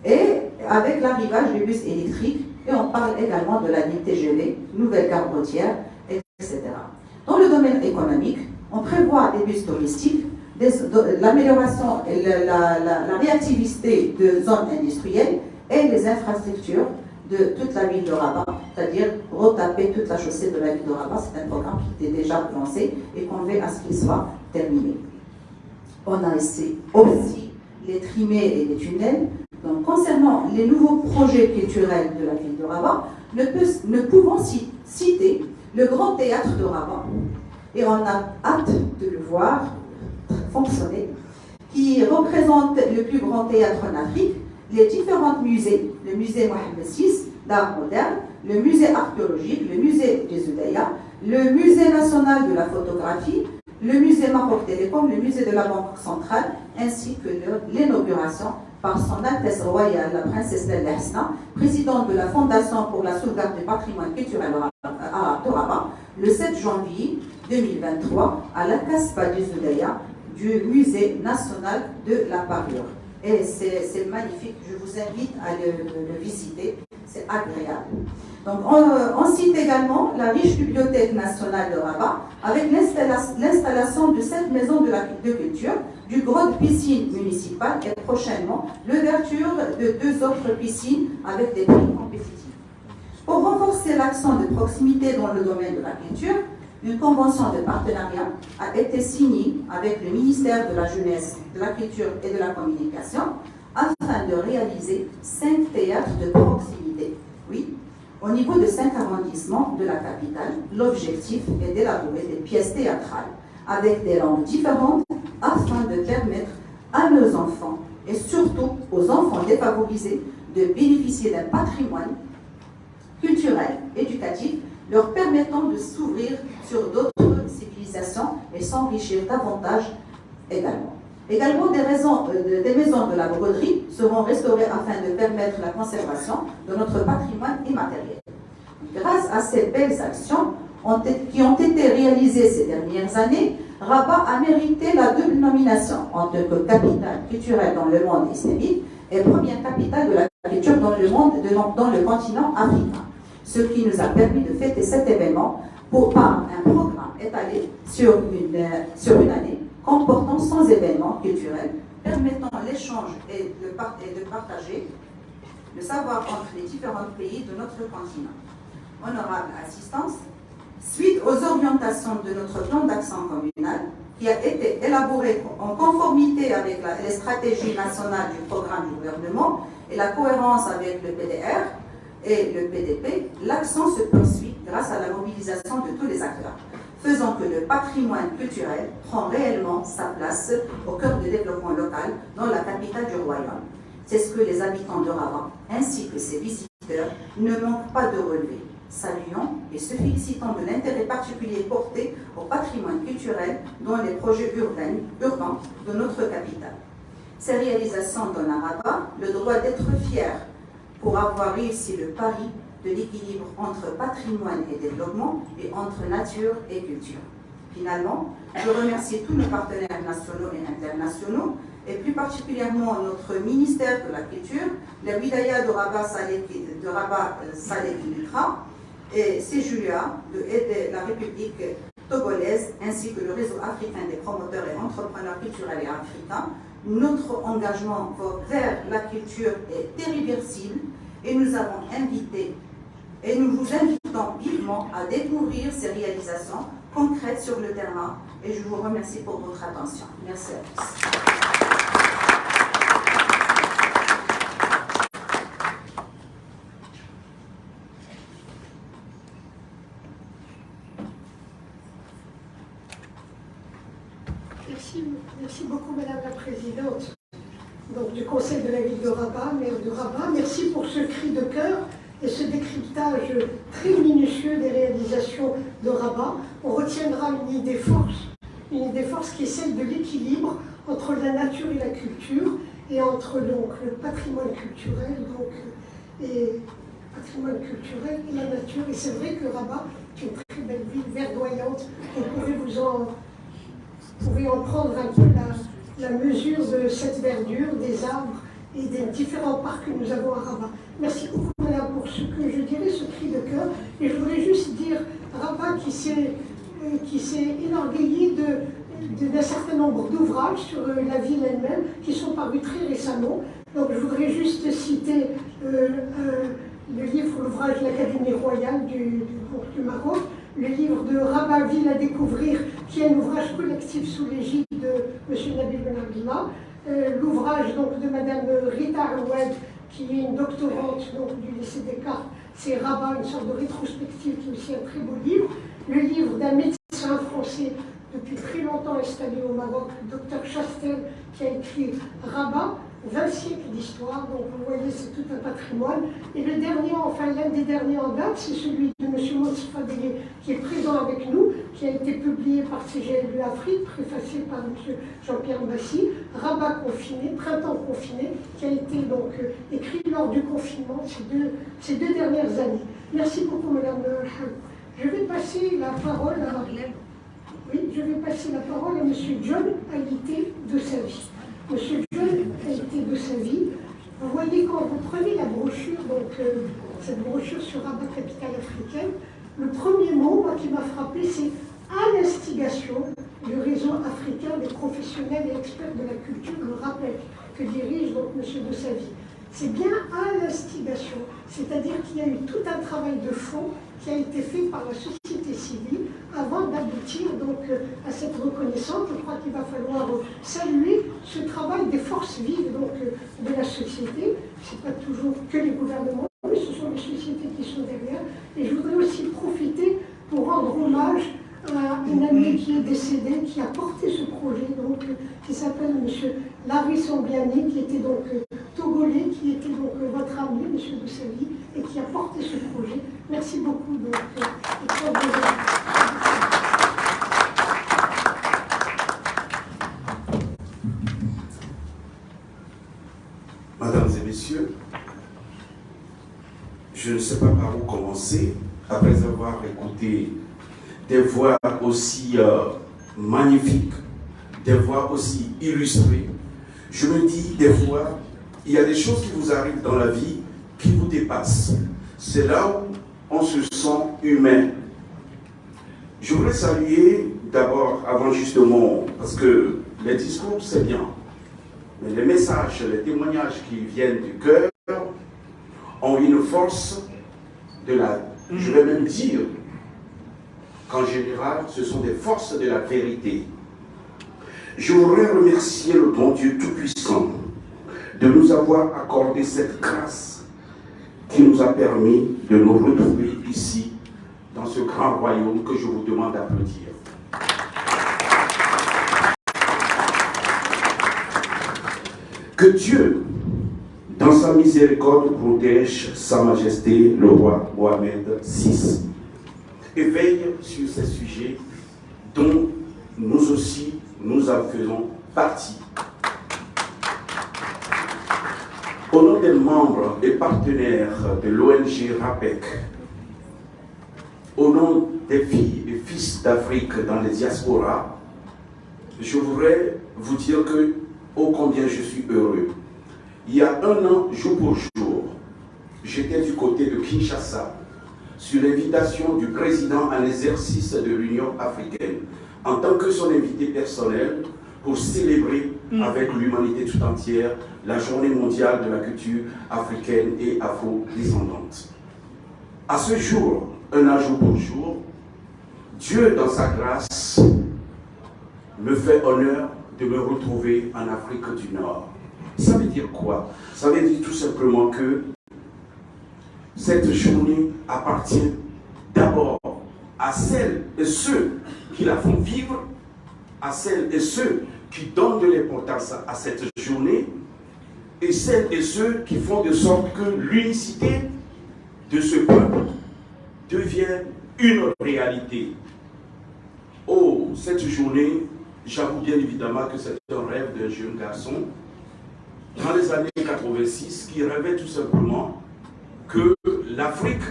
et avec l'arrivage du bus électrique, et on parle également de la ligne TGV, nouvelle gare routière, etc. Dans le domaine économique, on prévoit des bus touristiques, l'amélioration et la réactivité de zones industrielles et les infrastructures de toute la ville de Rabat, c'est-à-dire retaper toute la chaussée de la ville de Rabat. C'est un programme qui était déjà lancé et qu'on veut à ce qu'il soit terminé. On a aussi les trimées et les tunnels. Donc, concernant les nouveaux projets culturels de la ville de Rabat, ne pouvons citer le Grand Théâtre de Rabat, et on a hâte de le voir fonctionner, qui représente le plus grand théâtre en Afrique, les différents musées, le musée Mohamed VI, d'art moderne, le musée archéologique, le musée des Oudaya, le musée national de la photographie, le musée Maroc Télécom, le musée de la Banque centrale, ainsi que l'inauguration par son Altesse royale, la princesse Lalla Hasna, présidente de la Fondation pour la sauvegarde du patrimoine culturel arabe de Rabat, le 7 janvier 2023, à la Kasbah des Oudaya du musée national de la parure. Et c'est magnifique, je vous invite à le visiter, c'est agréable. Donc, on cite également la riche bibliothèque nationale de Rabat avec l'installation de cette maison de culture, du grotte piscine municipale et prochainement l'ouverture de 2 autres piscines avec des prix compétitifs. Pour renforcer l'accent de proximité dans le domaine de la culture, une convention de partenariat a été signée avec le ministère de la Jeunesse, de la Culture et de la Communication afin de réaliser 5 théâtres de proximité. Oui, au niveau de 5 arrondissements de la capitale, l'objectif est d'élaborer des pièces théâtrales avec des langues différentes afin de permettre à nos enfants et surtout aux enfants défavorisés de bénéficier d'un patrimoine culturel, éducatif, leur permettant de s'ouvrir sur d'autres civilisations et s'enrichir davantage également. Également, des maisons de la broderie seront restaurées afin de permettre la conservation de notre patrimoine immatériel. Grâce à ces belles actions qui ont été réalisées ces dernières années, Rabat a mérité la double nomination en tant que capitale culturelle dans le monde islamique et première capitale de la culture dans le monde, dans le continent africain. Ce qui nous a permis de fêter cet événement par un programme étalé sur une année comportant 100 événements culturels permettant l'échange et de partager le savoir entre les différents pays de notre continent. Honorable assistance, suite aux orientations de notre plan d'action communal qui a été élaboré en conformité avec les stratégies nationales du programme du gouvernement et la cohérence avec le PDR et le PDP, l'action se poursuit grâce à la mobilisation de tous les acteurs, faisant que le patrimoine culturel prend réellement sa place au cœur du développement local dans la capitale du royaume. C'est ce que les habitants de Rabat, ainsi que ses visiteurs, ne manquent pas de relever. Saluons et se félicitant de l'intérêt particulier porté au patrimoine culturel dans les projets urbains de notre capitale. Ces réalisations donnent à Rabat le droit d'être fier pour avoir réussi le pari de l'équilibre entre patrimoine et développement et entre nature et culture. Finalement, je remercie tous nos partenaires nationaux et internationaux et plus particulièrement notre ministère de la Culture, la Wilaya de Rabat Saleh Ilkra et CJUA de aider la République togolaise ainsi que le réseau africain des promoteurs et entrepreneurs culturels et africains. Notre engagement vers la culture est irréversible et nous avons invité et nous vous invitons vivement à découvrir ces réalisations concrètes sur le terrain et je vous remercie pour votre attention. Merci à tous.
Merci beaucoup, Madame la Présidente donc, du Conseil de la ville de Rabat, maire de Rabat. Merci pour ce cri de cœur et ce décryptage très minutieux des réalisations de Rabat. On retiendra une idée force qui est celle de l'équilibre entre la nature et la culture, et entre donc, le patrimoine culturel et la nature. Et c'est vrai que Rabat est une très belle ville verdoyante. Vous pouvez en prendre un peu la mesure de cette verdure, des arbres et des différents parcs que nous avons à Rabat. Merci beaucoup, Madame, pour ce que je dirais, ce cri de cœur. Et je voudrais juste dire, Rabat qui s'est enorgueilli d'un certain nombre d'ouvrages sur la ville elle-même, qui sont parus très récemment. Donc je voudrais juste citer le livre, l'ouvrage de l'Académie royale du Maroc, le livre de Rabat, ville à découvrir, qui est un ouvrage collectif sous l'égide de M. Nabil Ben Abdallah, l'ouvrage de Mme Rita Awad, qui est une doctorante du lycée Descartes, c'est Rabat, une sorte de rétrospective, qui est aussi un très beau livre, le livre d'un médecin français depuis très longtemps installé au Maroc, le docteur Chastel, qui a écrit Rabat, 20 siècles d'histoire, donc vous voyez, c'est tout un patrimoine. Et le dernier, enfin l'un des derniers en date, c'est celui de M. Moustapha Délé, qui est présent avec nous, qui a été publié par CGLU Afrique, préfacé par M. Jean-Pierre Bassi, Rabat confiné, Printemps confiné, qui a été donc écrit lors du confinement ces deux dernières années. Merci beaucoup, Madame Ham. Je vais passer la parole à... Oui, je vais passer la parole à M. John Haïté de sa vie. M. John Haïté de sa vie, vous voyez quand vous prenez la brochure, donc cette brochure sur Rabat Capitale africaine, le premier mot qui m'a frappé, c'est à l'instigation du réseau africain des professionnels et experts de la culture, le RAPEC, que dirige donc M. de sa vie. C'est bien à l'instigation, c'est-à-dire qu'il y a eu tout un travail de fond qui a été fait par la société civile avant d'aboutir donc à cette reconnaissance. Je crois qu'il va falloir saluer ce travail des forces vives donc, de la société. Ce n'est pas toujours que les gouvernements, mais ce sont les sociétés qui sont derrière. Et je voudrais aussi profiter pour rendre hommage à une amie qui est décédée, qui a porté ce projet, donc, qui s'appelle M. Larry Sambiani, qui était donc togolais, qui était donc votre ami, M. de sa vie, et qui a porté ce projet. Merci beaucoup. Donc,
Mesdames et messieurs, je ne sais pas par où commencer, après avoir écouté des voix aussi magnifiques, des voix aussi illustrées. Je me dis des fois, il y a des choses qui vous arrivent dans la vie qui vous dépassent. C'est là où on se sent humain. Je voudrais saluer d'abord, avant justement, parce que les discours c'est bien, mais les messages, les témoignages qui viennent du cœur ont une force de la, je vais même dire, qu'en général, ce sont des forces de la vérité. Je voudrais remercier le bon Dieu Tout-Puissant de nous avoir accordé cette grâce qui nous a permis de nous retrouver ici, dans ce grand royaume que je vous demande d'applaudir. Que Dieu, dans sa miséricorde, protège Sa Majesté le roi Mohamed VI et veille sur ces sujets dont nous aussi, nous en faisons partie. Au nom des membres et partenaires de l'ONG RAPEC, au nom des filles et fils d'Afrique dans les diasporas, je voudrais vous dire que, ô combien je suis heureux. Il y a un an, jour pour jour, j'étais du côté de Kinshasa, sur l'invitation du président en exercice de l'Union africaine, en tant que son invité personnel, pour célébrer avec l'humanité tout entière la journée mondiale de la culture africaine et afro-descendante. À ce jour, un an jour pour jour, Dieu, dans sa grâce, me fait honneur de me retrouver en Afrique du Nord. Ça veut dire quoi? Ça veut dire tout simplement que cette journée appartient d'abord à celles et ceux qui la font vivre, à celles et ceux qui donnent de l'importance à cette journée, et celles et ceux qui font de sorte que l'unicité de ce peuple devienne une réalité. Oh, cette journée, j'avoue bien évidemment que c'est un rêve d'un jeune garçon dans les années 86 qui rêvait tout simplement que l'Afrique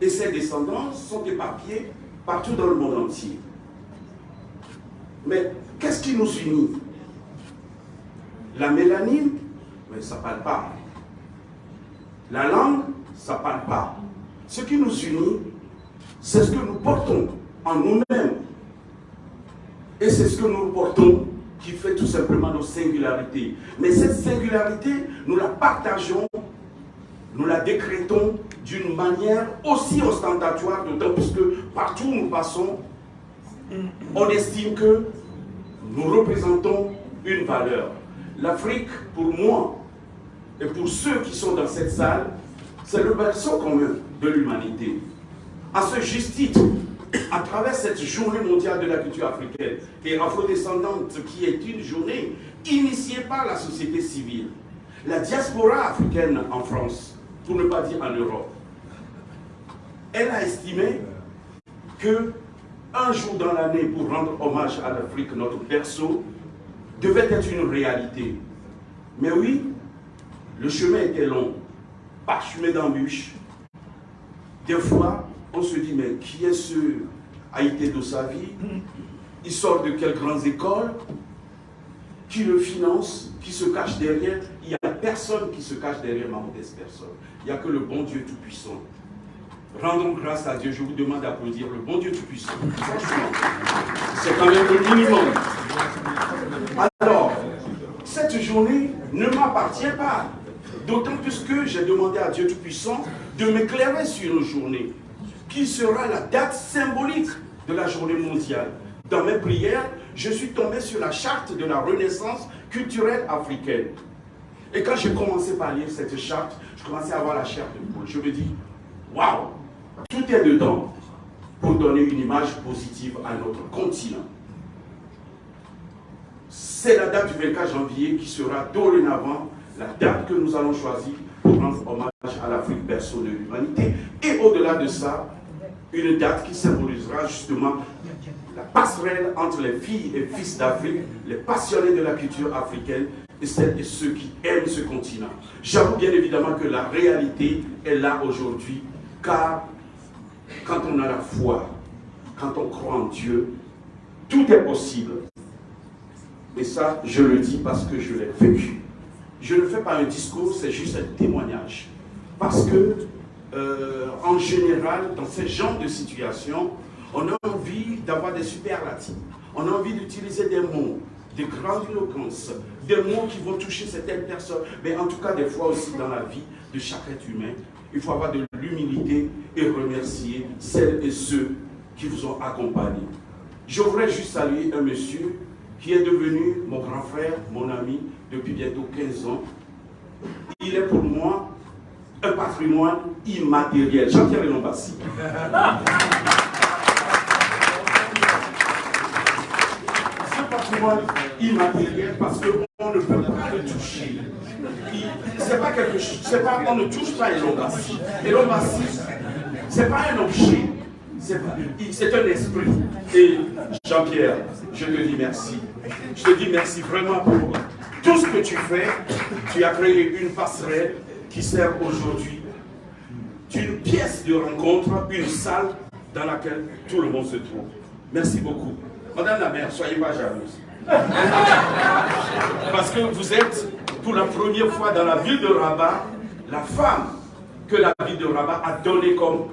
et ses descendants sont éparpillés partout dans le monde entier. Mais qu'est-ce qui nous unit? La mélanine, mais ça ne parle pas. La langue, ça ne parle pas. Ce qui nous unit, c'est ce que nous portons en nous-mêmes. Et c'est ce que nous portons qui fait tout simplement nos singularités. Mais cette singularité, nous la partageons, nous la décrétons d'une manière aussi ostentatoire, d'autant plus que partout où nous passons, on estime que nous représentons une valeur. L'Afrique, pour moi, et pour ceux qui sont dans cette salle, c'est le berceau commun de l'humanité. À ce juste titre, à travers cette journée mondiale de la culture africaine et afrodescendante, qui est une journée initiée par la société civile, la diaspora africaine en France, pour ne pas dire en Europe, elle a estimé que un jour dans l'année, pour rendre hommage à l'Afrique, notre berceau, devait être une réalité. Mais oui, le chemin était long, parsemé d'embûches. Des fois, on se dit, mais qui est ce Haïté Dossavi? Il sort de quelles grandes écoles? Qui le finance? Qui se cache derrière? Il n'y a personne qui se cache derrière ma modeste personne. Il n'y a que le bon Dieu Tout-Puissant. Rendons grâce à Dieu. Je vous demande d'applaudir le bon Dieu Tout-Puissant. Franchement, c'est quand même le minimum. Alors, cette journée ne m'appartient pas. D'autant plus que j'ai demandé à Dieu Tout-Puissant de m'éclairer sur une journée qui sera la date symbolique de la journée mondiale. Dans mes prières, je suis tombé sur la charte de la renaissance culturelle africaine. Et quand j'ai commencé par lire cette charte, je commençais à avoir la chair de poule. Je me dis, waouh, tout est dedans pour donner une image positive à notre continent. C'est la date du 24 janvier qui sera dorénavant la date que nous allons choisir pour rendre hommage à l'Afrique, berceau de l'humanité. Et au-delà de ça, une date qui symbolisera justement la passerelle entre les filles et fils d'Afrique, les passionnés de la culture africaine et celles et ceux qui aiment ce continent. J'avoue bien évidemment que la réalité est là aujourd'hui, car quand on a la foi, quand on croit en Dieu, tout est possible. Et ça, je le dis parce que je l'ai vécu. Je ne fais pas un discours, c'est juste un témoignage. Parce que, en général, dans ce genre de situation, on a envie d'avoir des superlatifs. On a envie d'utiliser des mots de grandiloquence, des mots qui vont toucher certaines personnes. Mais en tout cas, des fois aussi dans la vie de chaque être humain, il faut avoir de l'humilité et remercier celles et ceux qui vous ont accompagné. Je voudrais juste saluer un monsieur qui est devenu mon grand frère, mon ami, depuis bientôt 15 ans. Il est pour moi un patrimoine immatériel. Jean-Pierre Lombassi. Ce patrimoine immatériel parce qu'on ne peut pas le toucher. C'est pas quelque chose, on ne touche pas Elon Bassi. Elon Bassi, c'est pas un objet. C'est un esprit. Et Jean-Pierre, je te dis merci. Je te dis merci vraiment pour tout ce que tu fais. Tu as créé une passerelle qui sert aujourd'hui d'une pièce de rencontre, une salle dans laquelle tout le monde se trouve. Merci beaucoup. Madame la maire, soyez pas jalouse. Parce que vous êtes, pour la première fois dans la ville de Rabat, la femme que la ville de Rabat a donnée comme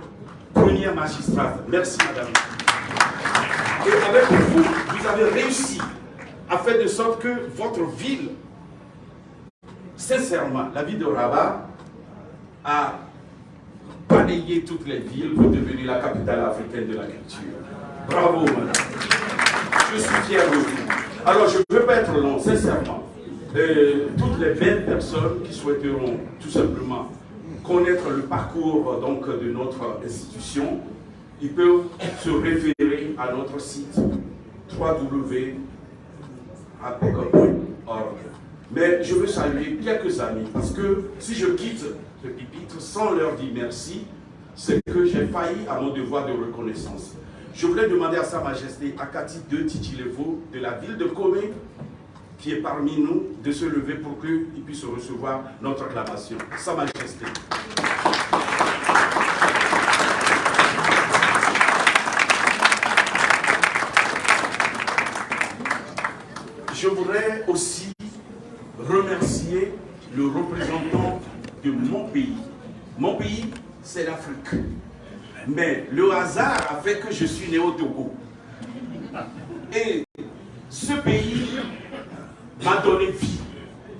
première magistrate. Merci, madame. Et avec vous, vous avez réussi à faire de sorte que votre ville, sincèrement, la ville de Rabat, a balayé toutes les villes pour devenir la capitale africaine de la culture. Bravo, madame. Je suis fier de vous. Alors, je ne veux pas être long, sincèrement. Toutes les belles personnes qui souhaiteront tout simplement connaître le parcours donc, de notre institution, ils peuvent se référer à notre site www.apega.org. Mais je veux saluer quelques amis, parce que si je quitte ce pupitre sans leur dire merci, c'est que j'ai failli à mon devoir de reconnaissance. Je voulais demander à Sa Majesté Akati II Titilevo de la ville de Comé, qui est parmi nous, de se lever pour qu'il puisse recevoir notre acclamation. Sa Majesté. Je voudrais aussi remercier le représentant de mon pays. Mon pays, c'est l'Afrique. Mais le hasard a fait que je suis né au Togo. Et ce pays m'a donné vie.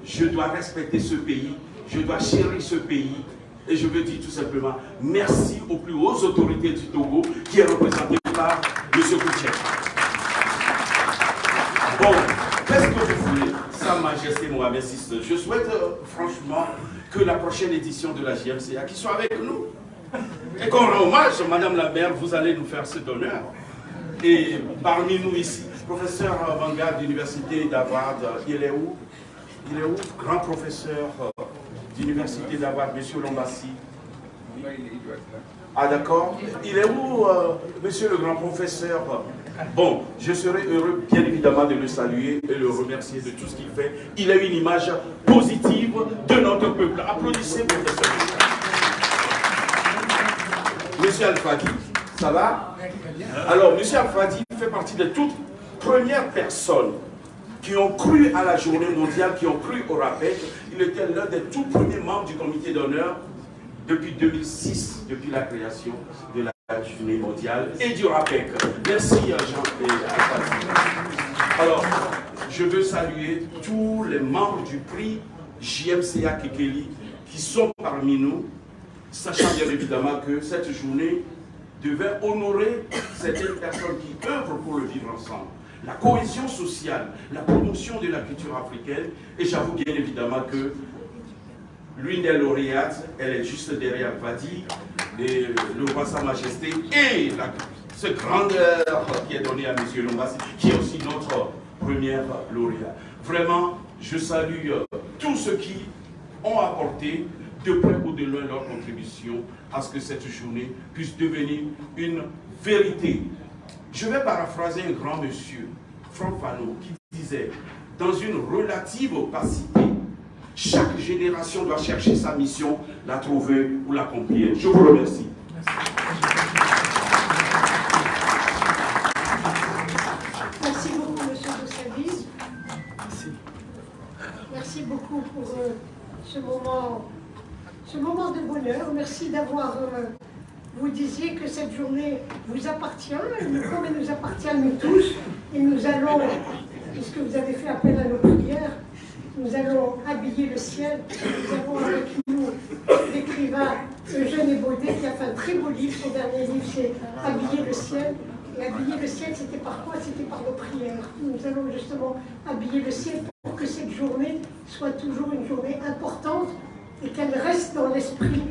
Je dois respecter ce pays, je dois chérir ce pays. Et je veux dire tout simplement merci aux plus hautes autorités du Togo qui est représenté par M. Koutier. Bon, qu'est-ce que vous voulez, Sa Majesté Mohamed VI? Je souhaite franchement que la prochaine édition de la JMCA qui soit avec nous. Et qu'on rend hommage, Madame la maire, vous allez nous faire cet honneur. Et parmi nous ici, professeur Vanguard d'Université d'Harvard, il est où? Il est où? Grand professeur d'Université d'Harvard, Monsieur Lombassi. Ah d'accord. Il est où, Monsieur le grand professeur? Bon, je serai heureux, bien évidemment, de le saluer et le remercier de tout ce qu'il fait. Il a une image positive de notre peuple. Applaudissez, professeur. Monsieur Al-Fadi, ça va? Alors, Monsieur Al-Fadi fait partie des toutes premières personnes qui ont cru à la journée mondiale, qui ont cru au RAPEC. Il était l'un des tout premiers membres du comité d'honneur depuis 2006, depuis la création de la journée mondiale et du RAPEC. Merci Jean et Al-Fadi. Alors, je veux saluer tous les membres du prix JMCA Kekeli qui sont parmi nous, sachant bien évidemment que cette journée devait honorer certaines personnes qui œuvrent pour le vivre ensemble. La cohésion sociale, la promotion de la culture africaine, et j'avoue bien évidemment que l'une des lauréates, elle est juste derrière Fadi, et le roi Sa Majesté, et cette grandeur qui est donnée à M. Lombassi, qui est aussi notre première lauréate. Vraiment, je salue tous ceux qui ont apporté de près ou de loin leur contribution à ce que cette journée puisse devenir une vérité. Je vais paraphraser un grand monsieur, Franck Fanon, qui disait, dans une relative opacité, chaque génération doit chercher sa mission, la trouver ou l'accomplir. Je vous remercie.
Merci beaucoup, monsieur Bossavis. Merci beaucoup pour ce moment de bonheur. Merci d'avoir... vous disiez que cette journée vous appartient, comme elle nous appartient à nous tous, et nous allons, puisque vous avez fait appel à nos prières, nous allons habiller le ciel. Nous avons avec nous l'écrivain Eugène Ebaudet qui a fait un très beau livre. Son dernier livre, c'est Habiller le ciel. Et habiller le ciel, c'était par quoi? C'était par nos prières. Nous allons justement habiller le ciel pour que cette journée soit toujours une journée importante et qu'elle reste dans l'esprit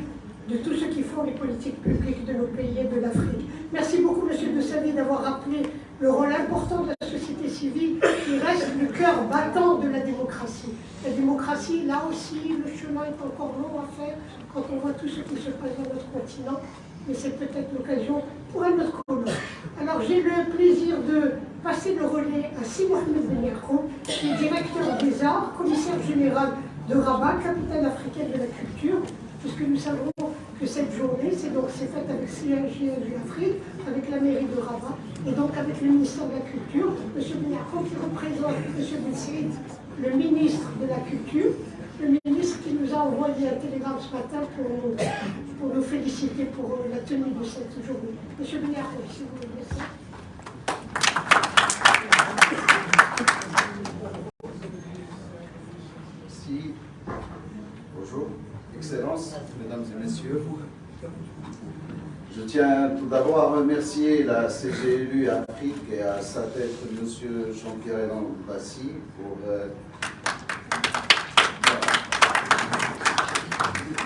de tous ceux qui font les politiques publiques de nos pays et de l'Afrique. Merci beaucoup, M. de Sade, d'avoir rappelé le rôle important de la société civile qui reste le cœur battant de la démocratie. La démocratie, là aussi, le chemin est encore long à faire quand on voit tout ce qui se passe dans notre continent, mais c'est peut-être l'occasion pour un autre colloque. Alors j'ai le plaisir de passer le relais à Simon Benirko, qui est directeur des arts, commissaire général de Rabat, capitale africaine de la culture, puisque nous savons que cette journée, c'est faite avec CNGL Afrique, avec la mairie de Rabat, et donc avec le ministère de la Culture, M. Benirko qui représente M. Bensaïd, le ministre de la Culture, le ministre qui nous a envoyé un télégramme ce matin pour nous féliciter pour la tenue de cette journée. M. Benirko, si vous voulez ça.
Merci. Bonjour. Excellences, Mesdames et Messieurs. Je tiens tout d'abord à remercier la CGLU Afrique et à sa tête M. Jean-Pierre Lombassi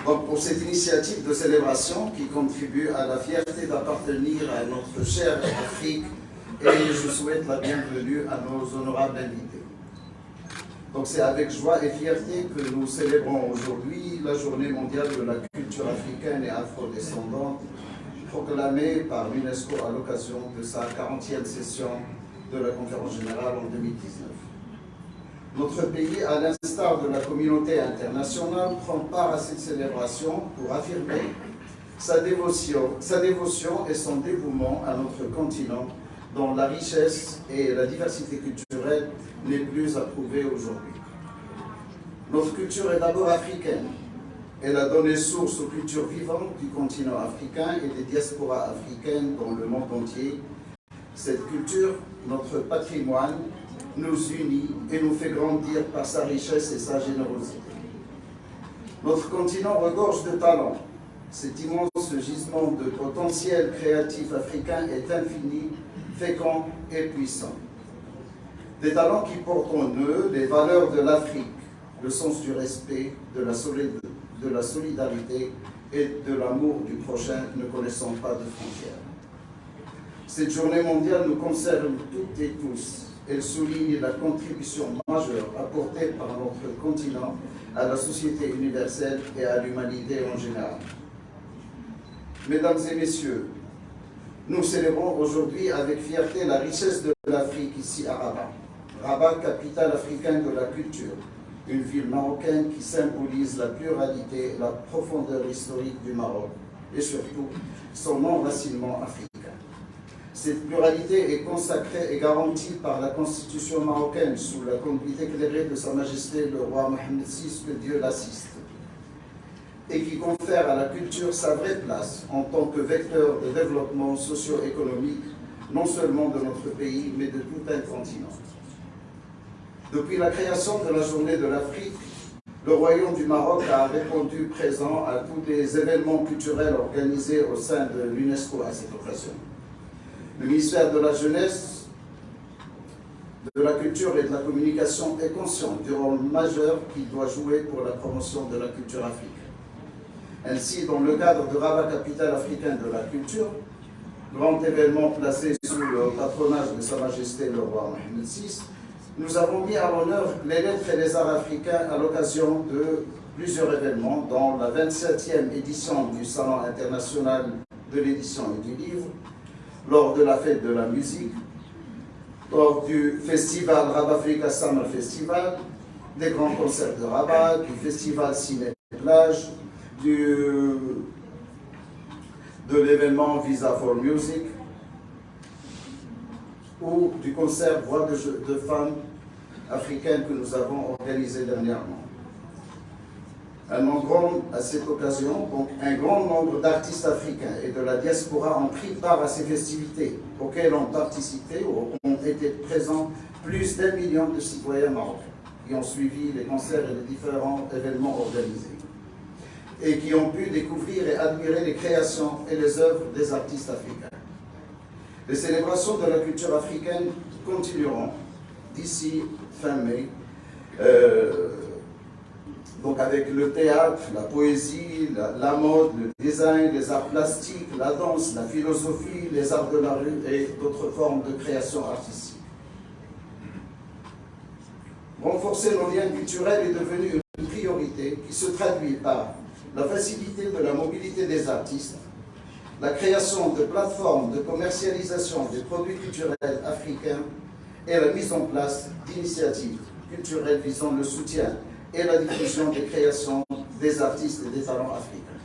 pour cette initiative de célébration qui contribue à la fierté d'appartenir à notre chère Afrique, et je souhaite la bienvenue à nos honorables invités. Donc c'est avec joie et fierté que nous célébrons aujourd'hui la Journée mondiale de la culture africaine et afrodescendante, proclamée par l'UNESCO à l'occasion de sa 40e session de la Conférence générale en 2019. Notre pays, à l'instar de la communauté internationale, prend part à cette célébration pour affirmer sa dévotion et son dévouement à notre continent, dont la richesse et la diversité culturelle n'est plus à prouver aujourd'hui. Notre culture est d'abord africaine. Elle a donné source aux cultures vivantes du continent africain et des diasporas africaines dans le monde entier. Cette culture, notre patrimoine, nous unit et nous fait grandir par sa richesse et sa générosité. Notre continent regorge de talents. Cet immense gisement de potentiel créatif africain est infini, fécond et puissant. Des talents qui portent en eux les valeurs de l'Afrique, le sens du respect, de la solidarité et de l'amour du prochain ne connaissant pas de frontières. Cette journée mondiale nous concerne toutes et tous. Elle souligne la contribution majeure apportée par notre continent à la société universelle et à l'humanité en général. Mesdames et messieurs, nous célébrons aujourd'hui avec fierté la richesse de l'Afrique ici à Rabat. Rabat, capitale africaine de la culture, une ville marocaine qui symbolise la pluralité et la profondeur historique du Maroc et surtout son enracinement africain. Cette pluralité est consacrée et garantie par la constitution marocaine sous la conduite éclairée de Sa Majesté le roi Mohamed VI, que Dieu l'assiste, et qui confère à la culture sa vraie place en tant que vecteur de développement socio-économique, non seulement de notre pays, mais de tout un continent. Depuis la création de la Journée de l'Afrique, le Royaume du Maroc a répondu présent à tous les événements culturels organisés au sein de l'UNESCO à cette occasion. Le ministère de la Jeunesse, de la Culture et de la Communication est conscient du rôle majeur qu'il doit jouer pour la promotion de la culture africaine. Ainsi, dans le cadre de Rabat, capitale africaine de la culture, grand événement placé sous le patronage de Sa Majesté le roi Mohamed VI, nous avons mis à l'honneur les lettres et les arts africains à l'occasion de plusieurs événements, dont la 27e édition du Salon international de l'édition et du livre, lors de la fête de la musique, lors du festival Rabat Africa Summer Festival, des grands concerts de Rabat, du festival Ciné-Plage, de l'événement Visa for Music, ou du concert Voix de femmes africaines que nous avons organisé dernièrement. À cette occasion, donc, un grand nombre d'artistes africains et de la diaspora ont pris part à ces festivités, auxquelles ont participé ou ont été présents plus d'1 million de citoyens marocains, qui ont suivi les concerts et les différents événements organisés, et qui ont pu découvrir et admirer les créations et les œuvres des artistes africains. Les célébrations de la culture africaine continueront d'ici fin mai, donc avec le théâtre, la poésie, la mode, le design, les arts plastiques, la danse, la philosophie, les arts de la rue et d'autres formes de création artistique. Renforcer nos liens culturels est devenu une priorité qui se traduit par la facilité de la mobilité des artistes, la création de plateformes de commercialisation des produits culturels africains et la mise en place d'initiatives culturelles visant le soutien et la diffusion des créations des artistes et des talents africains.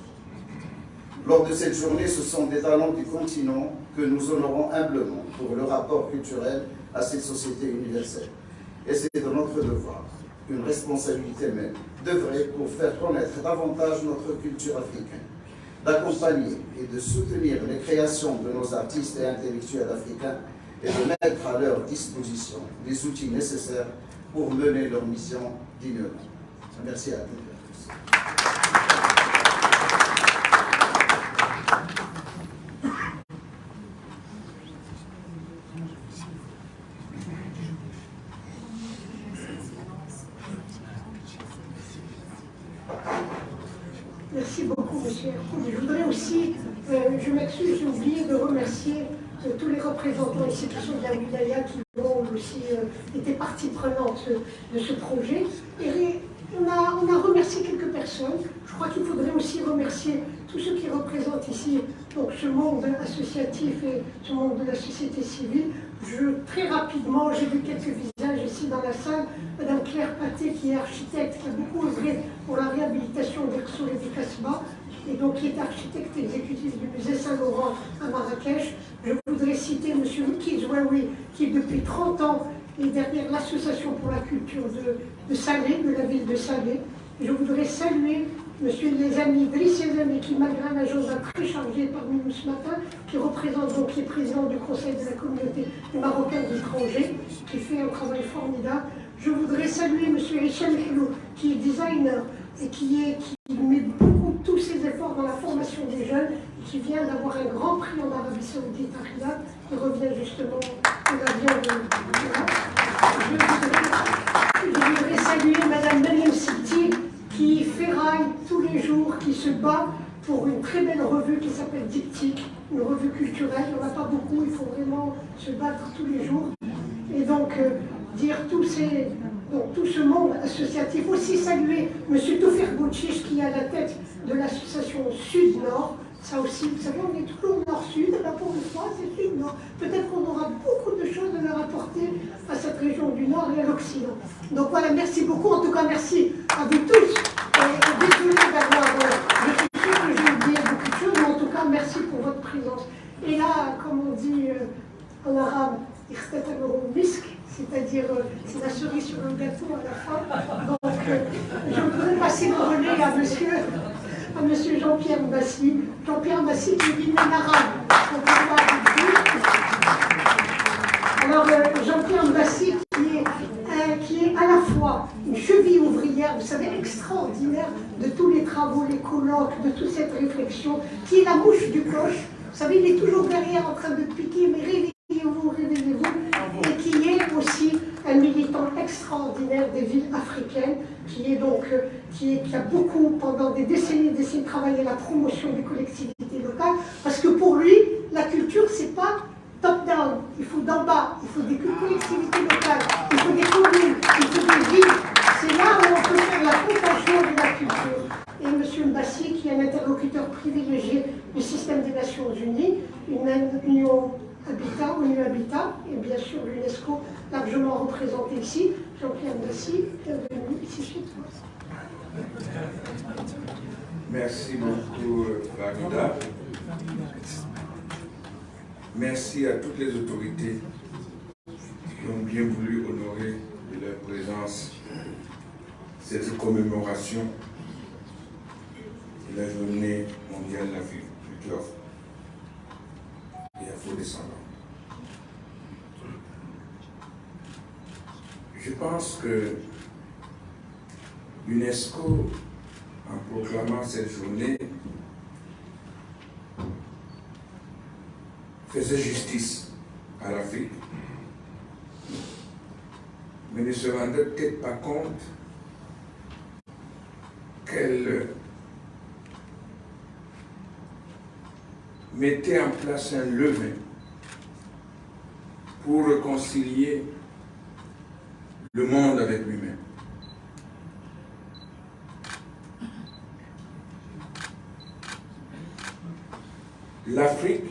Lors de cette journée, ce sont des talents du continent que nous honorons humblement pour le rapport culturel à cette société universelle. Et c'est de notre devoir, une responsabilité même, d'œuvrer pour faire connaître davantage notre culture africaine, d'accompagner et de soutenir les créations de nos artistes et intellectuels africains et de mettre à leur disposition les outils nécessaires pour mener leur mission dignement. Merci à toutes et à tous.
Merci beaucoup, monsieur Hercule. Je voudrais aussi, je m'excuse, j'ai oublié de remercier tous les représentants institutions de la wilaya qui ont aussi été partie prenante de ce projet. Et on a remercié quelques personnes. Je crois qu'il faudrait aussi remercier tous ceux qui représentent ici donc ce monde associatif et ce monde de la société civile. Très rapidement, j'ai vu quelques visages ici dans la salle. Madame Claire Paté, qui est architecte, qui a beaucoup œuvré pour la réhabilitation d'Ersoul et du Casbah, et donc qui est architecte exécutif du musée Saint-Laurent à Marrakech. Je voudrais citer M. Luki Zouaoui, qui depuis 30 ans est derrière l'association pour la culture de Salé, de la ville de Salé. Je voudrais saluer M. les amis Driss Ezemi, qui malgré un agenda très chargé parmi nous ce matin, qui représente donc, qui est président du Conseil de la communauté des Marocains d'étrangers, qui fait un travail formidable. Je voudrais saluer M. Hicham Hilou, qui est designer et qui met beaucoup tous ses efforts dans la formation des jeunes, et qui vient d'avoir un grand prix en Arabie Saoudite à Riyad, qui revient justement de l'avion de Je voudrais saluer Mme Mariam Siti, qui ferraille tous les jours, qui se bat pour belle revue qui s'appelle Diptyque, une revue culturelle. Il n'y en a pas beaucoup, il faut vraiment se battre tous les jours. Et donc, dire tout ce monde associatif, aussi saluer M. Tofir Bouchiche qui est à la tête de l'association Sud-Nord. Ça aussi, vous savez, on est toujours Nord-Sud, là pour une fois, c'est Sud-Nord. Peut-être qu'on aura beaucoup de choses à leur apporter à cette région du Nord et à l'Occident. Donc voilà, merci beaucoup. En tout cas, merci à vous tous. Désolé d'avoir, je suis sûr que j'ai oublié beaucoup de choses, mais en tout cas, merci pour votre présence. Et là, comme on dit en arabe, misk, c'est-à-dire c'est la cerise sur le gâteau à la fin. Donc, je voudrais passer le relais à monsieur Jean-Pierre Bassi. Jean-Pierre Bassi qui est en arabe. Alors, Jean-Pierre Bassi qui est à la fois une cheville ouvrière, vous savez, extraordinaire de tous les travaux, les colloques, de toute cette réflexion, qui est la mouche du coche. Vous savez, il est toujours derrière en train de piquer, mais réveillez-vous, réveillez-vous. Et qui est aussi un militant extraordinaire des villes africaines, qui a beaucoup, pendant des décennies, travaillé à la promotion des collectivités locales, parce que pour lui, la culture, c'est pas top-down, il faut d'en bas, il faut des collectivités locales, il faut des communes, il faut des villes. C'est là où on peut faire la compréhension de la culture. Et M. Mbassi, qui est un interlocuteur privilégié du système des Nations Unies, une Union Habitat, et bien sûr l'UNESCO largement représenté ici. Jean-Pierre Mbassi, bienvenue ici chez toi.
Merci beaucoup, Farida. Merci à toutes les autorités qui ont bien voulu honorer de leur présence cette commémoration de la Journée mondiale de l'agriculture et afro-descendants. Je pense que l'UNESCO, en proclamant cette journée, faisait justice à l'Afrique, mais ne se rendait peut-être pas compte qu'elle mettait en place un levain pour réconcilier le monde avec lui-même. L'Afrique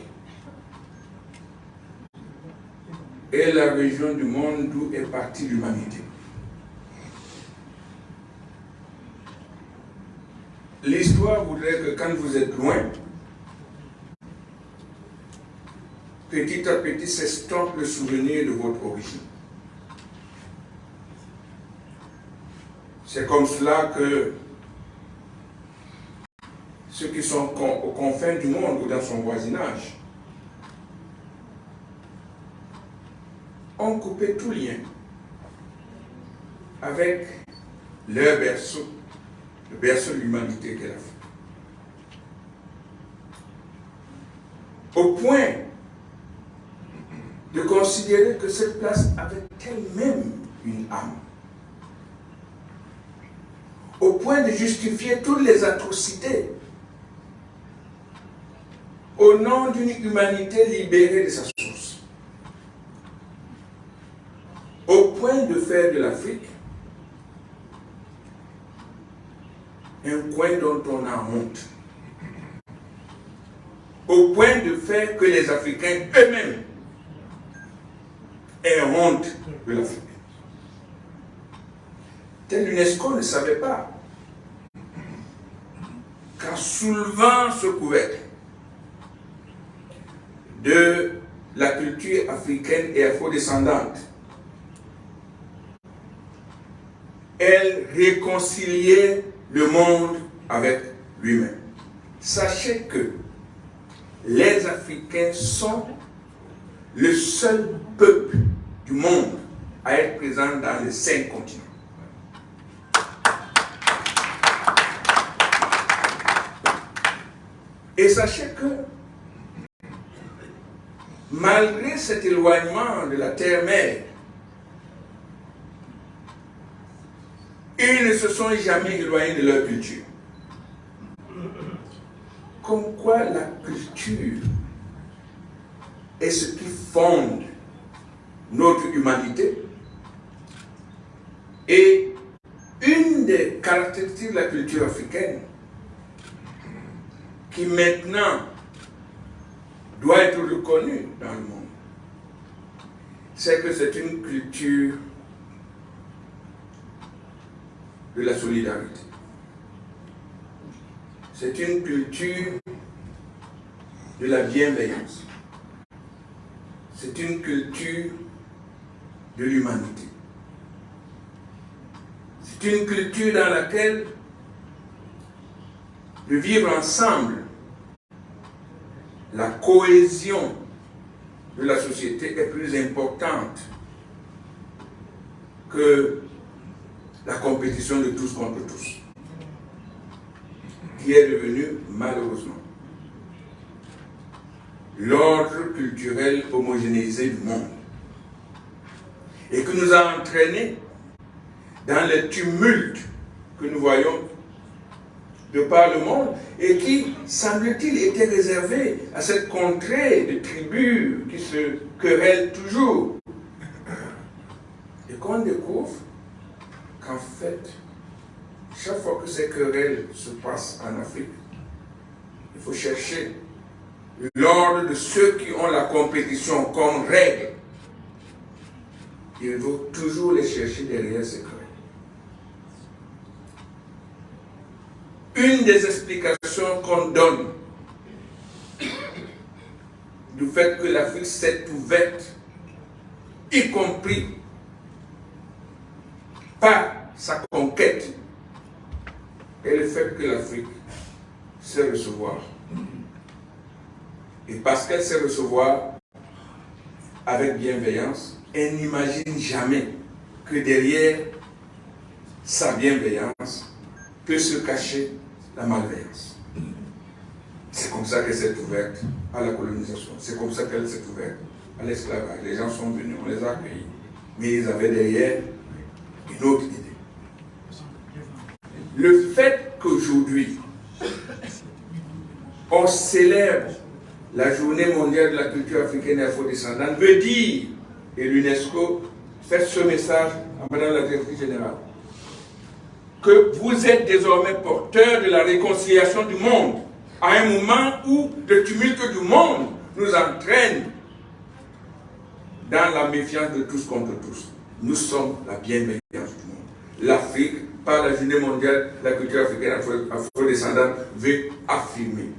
est la région du monde d'où est partie l'humanité. L'histoire voudrait que quand vous êtes loin, petit à petit s'estompe le souvenir de votre origine. C'est comme cela que ceux qui sont aux confins du monde ou dans son voisinage ont coupé tout lien avec leur berceau, le berceau de l'humanité qu'est l'Afrique. Au point de considérer que cette place avait elle-même une âme. Au point de justifier toutes les atrocités au nom d'une humanité libérée de sa source. Au point de faire de l'Afrique un coin dont on a honte. Au point de faire que les Africains eux-mêmes aient honte de l'Afrique. L'UNESCO ne savait pas qu'en soulevant ce couvercle de la culture africaine et afro-descendante, elle réconciliait le monde avec lui-même. Sachez que les Africains sont le seul peuple du monde à être présent dans les 5 continents. Et sachez que malgré cet éloignement de la terre-mère, ils ne se sont jamais éloignés de leur culture. comme quoi la culture est ce qui fonde notre humanité. Et une des caractéristiques de la culture africaine, qui maintenant doit être reconnue dans le monde, c'est que c'est une culture de la solidarité. C'est une culture de la bienveillance. C'est une culture de l'humanité. C'est une culture dans laquelle le vivre ensemble, la cohésion de la société est plus importante que la compétition de tous contre tous, qui est devenue malheureusement l'ordre culturel homogénéisé du monde et qui nous a entraînés dans les tumultes que nous voyons de par le monde et qui, semble-t-il, était réservé à cette contrée de tribus qui se querellent toujours. Et qu'on découvre qu'en fait, chaque fois que ces querelles se passent en Afrique, il faut chercher l'ordre de ceux qui ont la compétition comme règle. Il faut toujours les chercher derrière ces querelles. Une des explications qu'on donne du fait que l'Afrique s'est ouverte, y compris par sa conquête, est le fait que l'Afrique sait recevoir. Et parce qu'elle sait recevoir avec bienveillance, elle n'imagine jamais que derrière sa bienveillance peut se cacher la malveillance. C'est comme ça qu'elle s'est ouverte à la colonisation. C'est comme ça qu'elle s'est ouverte à l'esclavage. Les gens sont venus, on les a accueillis. Mais ils avaient derrière une autre idée. Le fait qu'aujourd'hui, on célèbre la journée mondiale de la culture africaine et afro-descendante veut dire, et l'UNESCO fait ce message à Madame la Directrice Générale, que vous êtes désormais porteur de la réconciliation du monde, à un moment où le tumulte du monde nous entraîne dans la méfiance de tous contre tous. Nous sommes la bienveillance du monde. L'Afrique, par la journée mondiale de la culture africaine afro-descendante, veut affirmer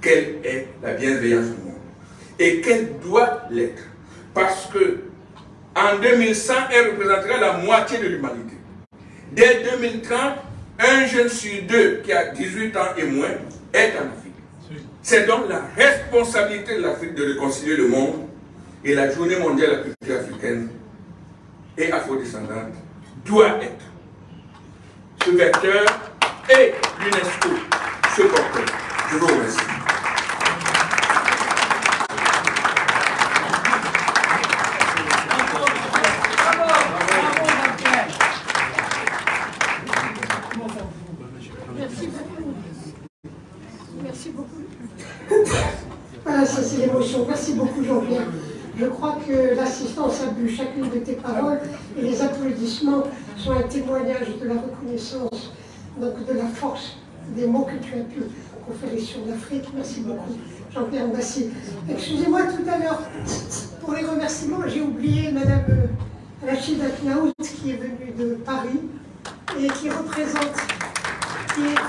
quelle est la bienveillance du monde et qu'elle doit l'être. Parce que en 2100, elle représentera la moitié de l'humanité. Dès 2030, un jeune sur deux qui a 18 ans et moins est en Afrique. C'est donc la responsabilité de l'Afrique de réconcilier le monde, et la journée mondiale de la culture africaine et afro-descendante doit être ce vecteur et l'UNESCO ce porteur. Je vous remercie.
Merci beaucoup. Voilà, ça c'est l'émotion. Merci beaucoup Jean-Pierre. Je crois que l'assistance a bu chacune de tes paroles et les applaudissements sont un témoignage de la reconnaissance, donc de la force des mots que tu as pu conférer sur l'Afrique. Merci beaucoup Jean-Pierre Massy. Excusez-moi tout à l'heure, pour les remerciements, j'ai oublié Madame Rachida Knaout qui est venue de Paris et qui représente, qui est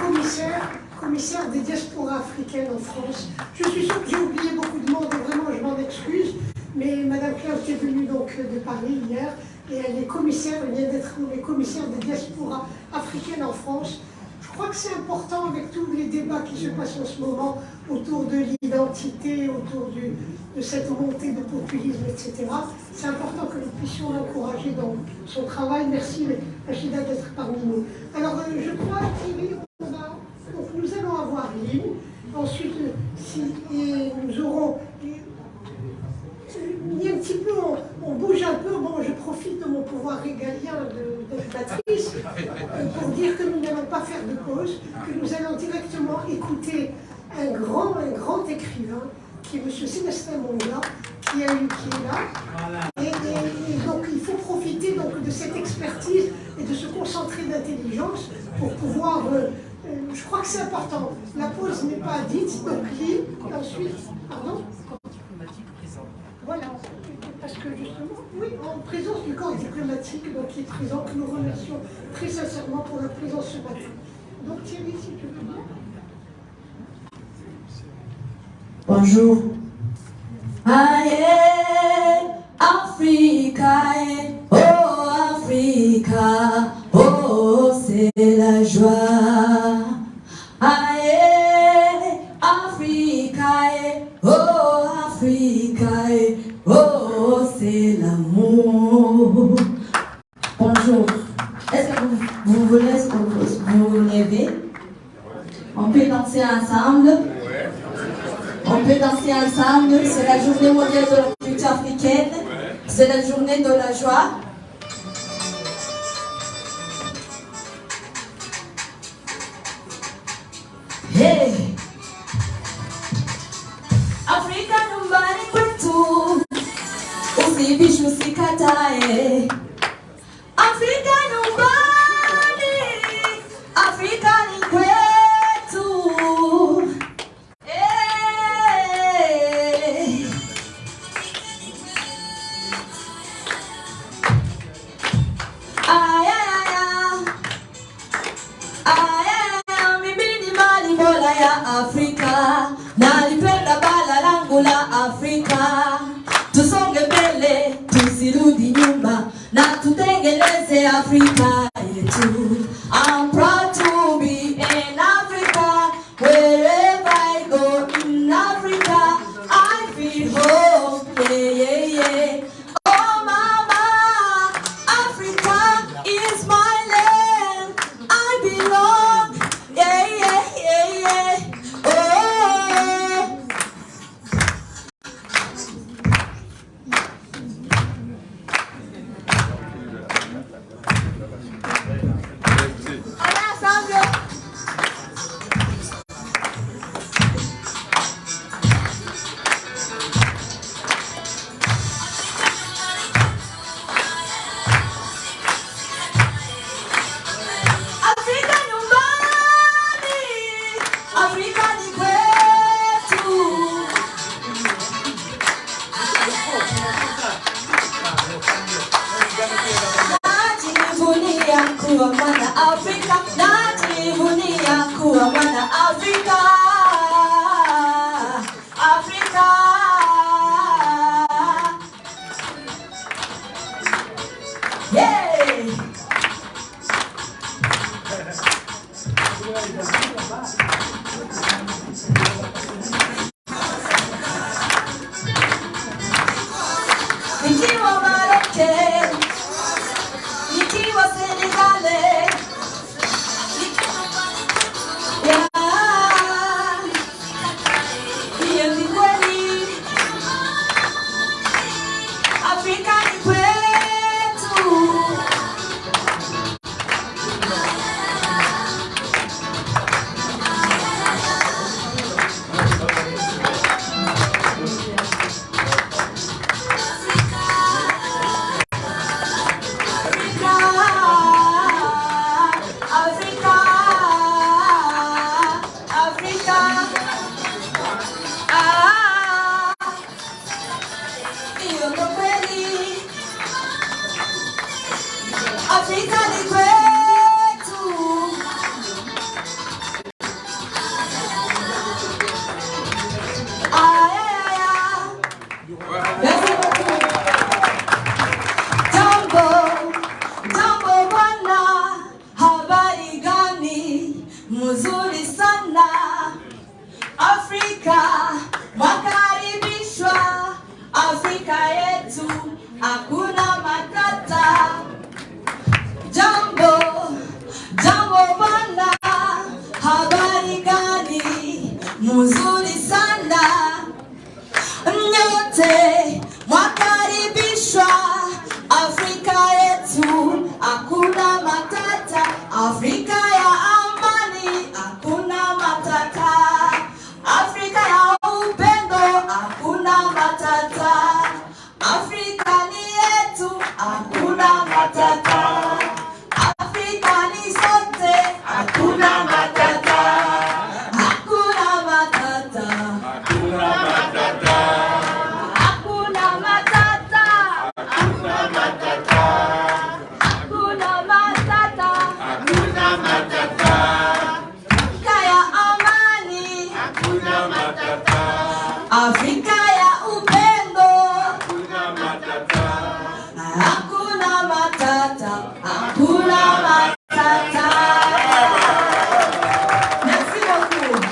commissaire des diasporas africaines en France. Je suis sûre que j'ai oublié beaucoup de monde et vraiment je m'en excuse, mais Madame Klaus est venue donc de Paris hier et elle est commissaire, elle vient d'être nommée commissaire des diasporas africaines en France. Je crois que c'est important avec tous les débats qui se passent en ce moment autour de l'identité, autour de cette montée de populisme, etc. C'est important que nous puissions l'encourager dans son travail. Merci Rachida d'être parmi nous. Alors je crois que nous allons avoir l'hymne. Ensuite, nous aurons... Il y a un petit peu, on bouge un peu, bon, je profite de mon pouvoir régalien d'animatrice pour dire que nous n'allons pas faire de pause, que nous allons directement écouter un grand écrivain, qui est M. Célestin Monga, qui est là. Et donc il faut profiter donc, de cette expertise et de se concentrer d'intelligence pour pouvoir... je crois que c'est important. La pause n'est pas dite, donc lit, et ensuite... Pardon ? Voilà, parce que justement, oui, en présence du corps diplomatique donc, qui est présent, que nous remercions très sincèrement pour la présence ce matin. Donc Thierry, si tu veux bien.
Bonjour. Aïe, Africa, oh Africa, oh c'est la joie. Aïe, Africa, oh Africa, oh c'est l'amour. Bonjour. Est-ce que vous voulez vous lever? On peut danser ensemble. On peut danser ensemble. C'est la journée mondiale de la culture africaine. C'est la journée de la joie. Hey! Afrika nyumbani kwetu, usibishi usikatae. Afrika nyumbani, Afrika ni kwetu. Afrika, nalipenda bara langu la Afrika. Tusonge mbele, tusirudi nyuma, na tutengeneze Afrika yetu. I'm proud to be an Africa. Wherever I go in Africa, I feel home. Yeah, yeah, yeah. Oh mama, Africa is my land. I belong. Yeah, yeah, yeah, yeah. Kuwa mwana Afrika, najivunia kuwa mwana Afrika. Afrika. Yeah. Nikiwa Marekani, nikiwa Senegal, hiyo ni kweli. Afrika ni kwetu. Afrika ni kwetu. Jambo bwana, habari gani? Mzuri sana. Afrika wakaribishwa, Afrika yetu hakuna matata. Jambo bwana, habari gani? Mzuri sana. Nyote mwakaribishwa, Afrika yetu hakuna matata. Afrika ya amani, hakuna matata. Afrika ya upendo, hakuna matata, hakuna matata. Merci beaucoup.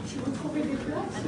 Je vais trouver des places.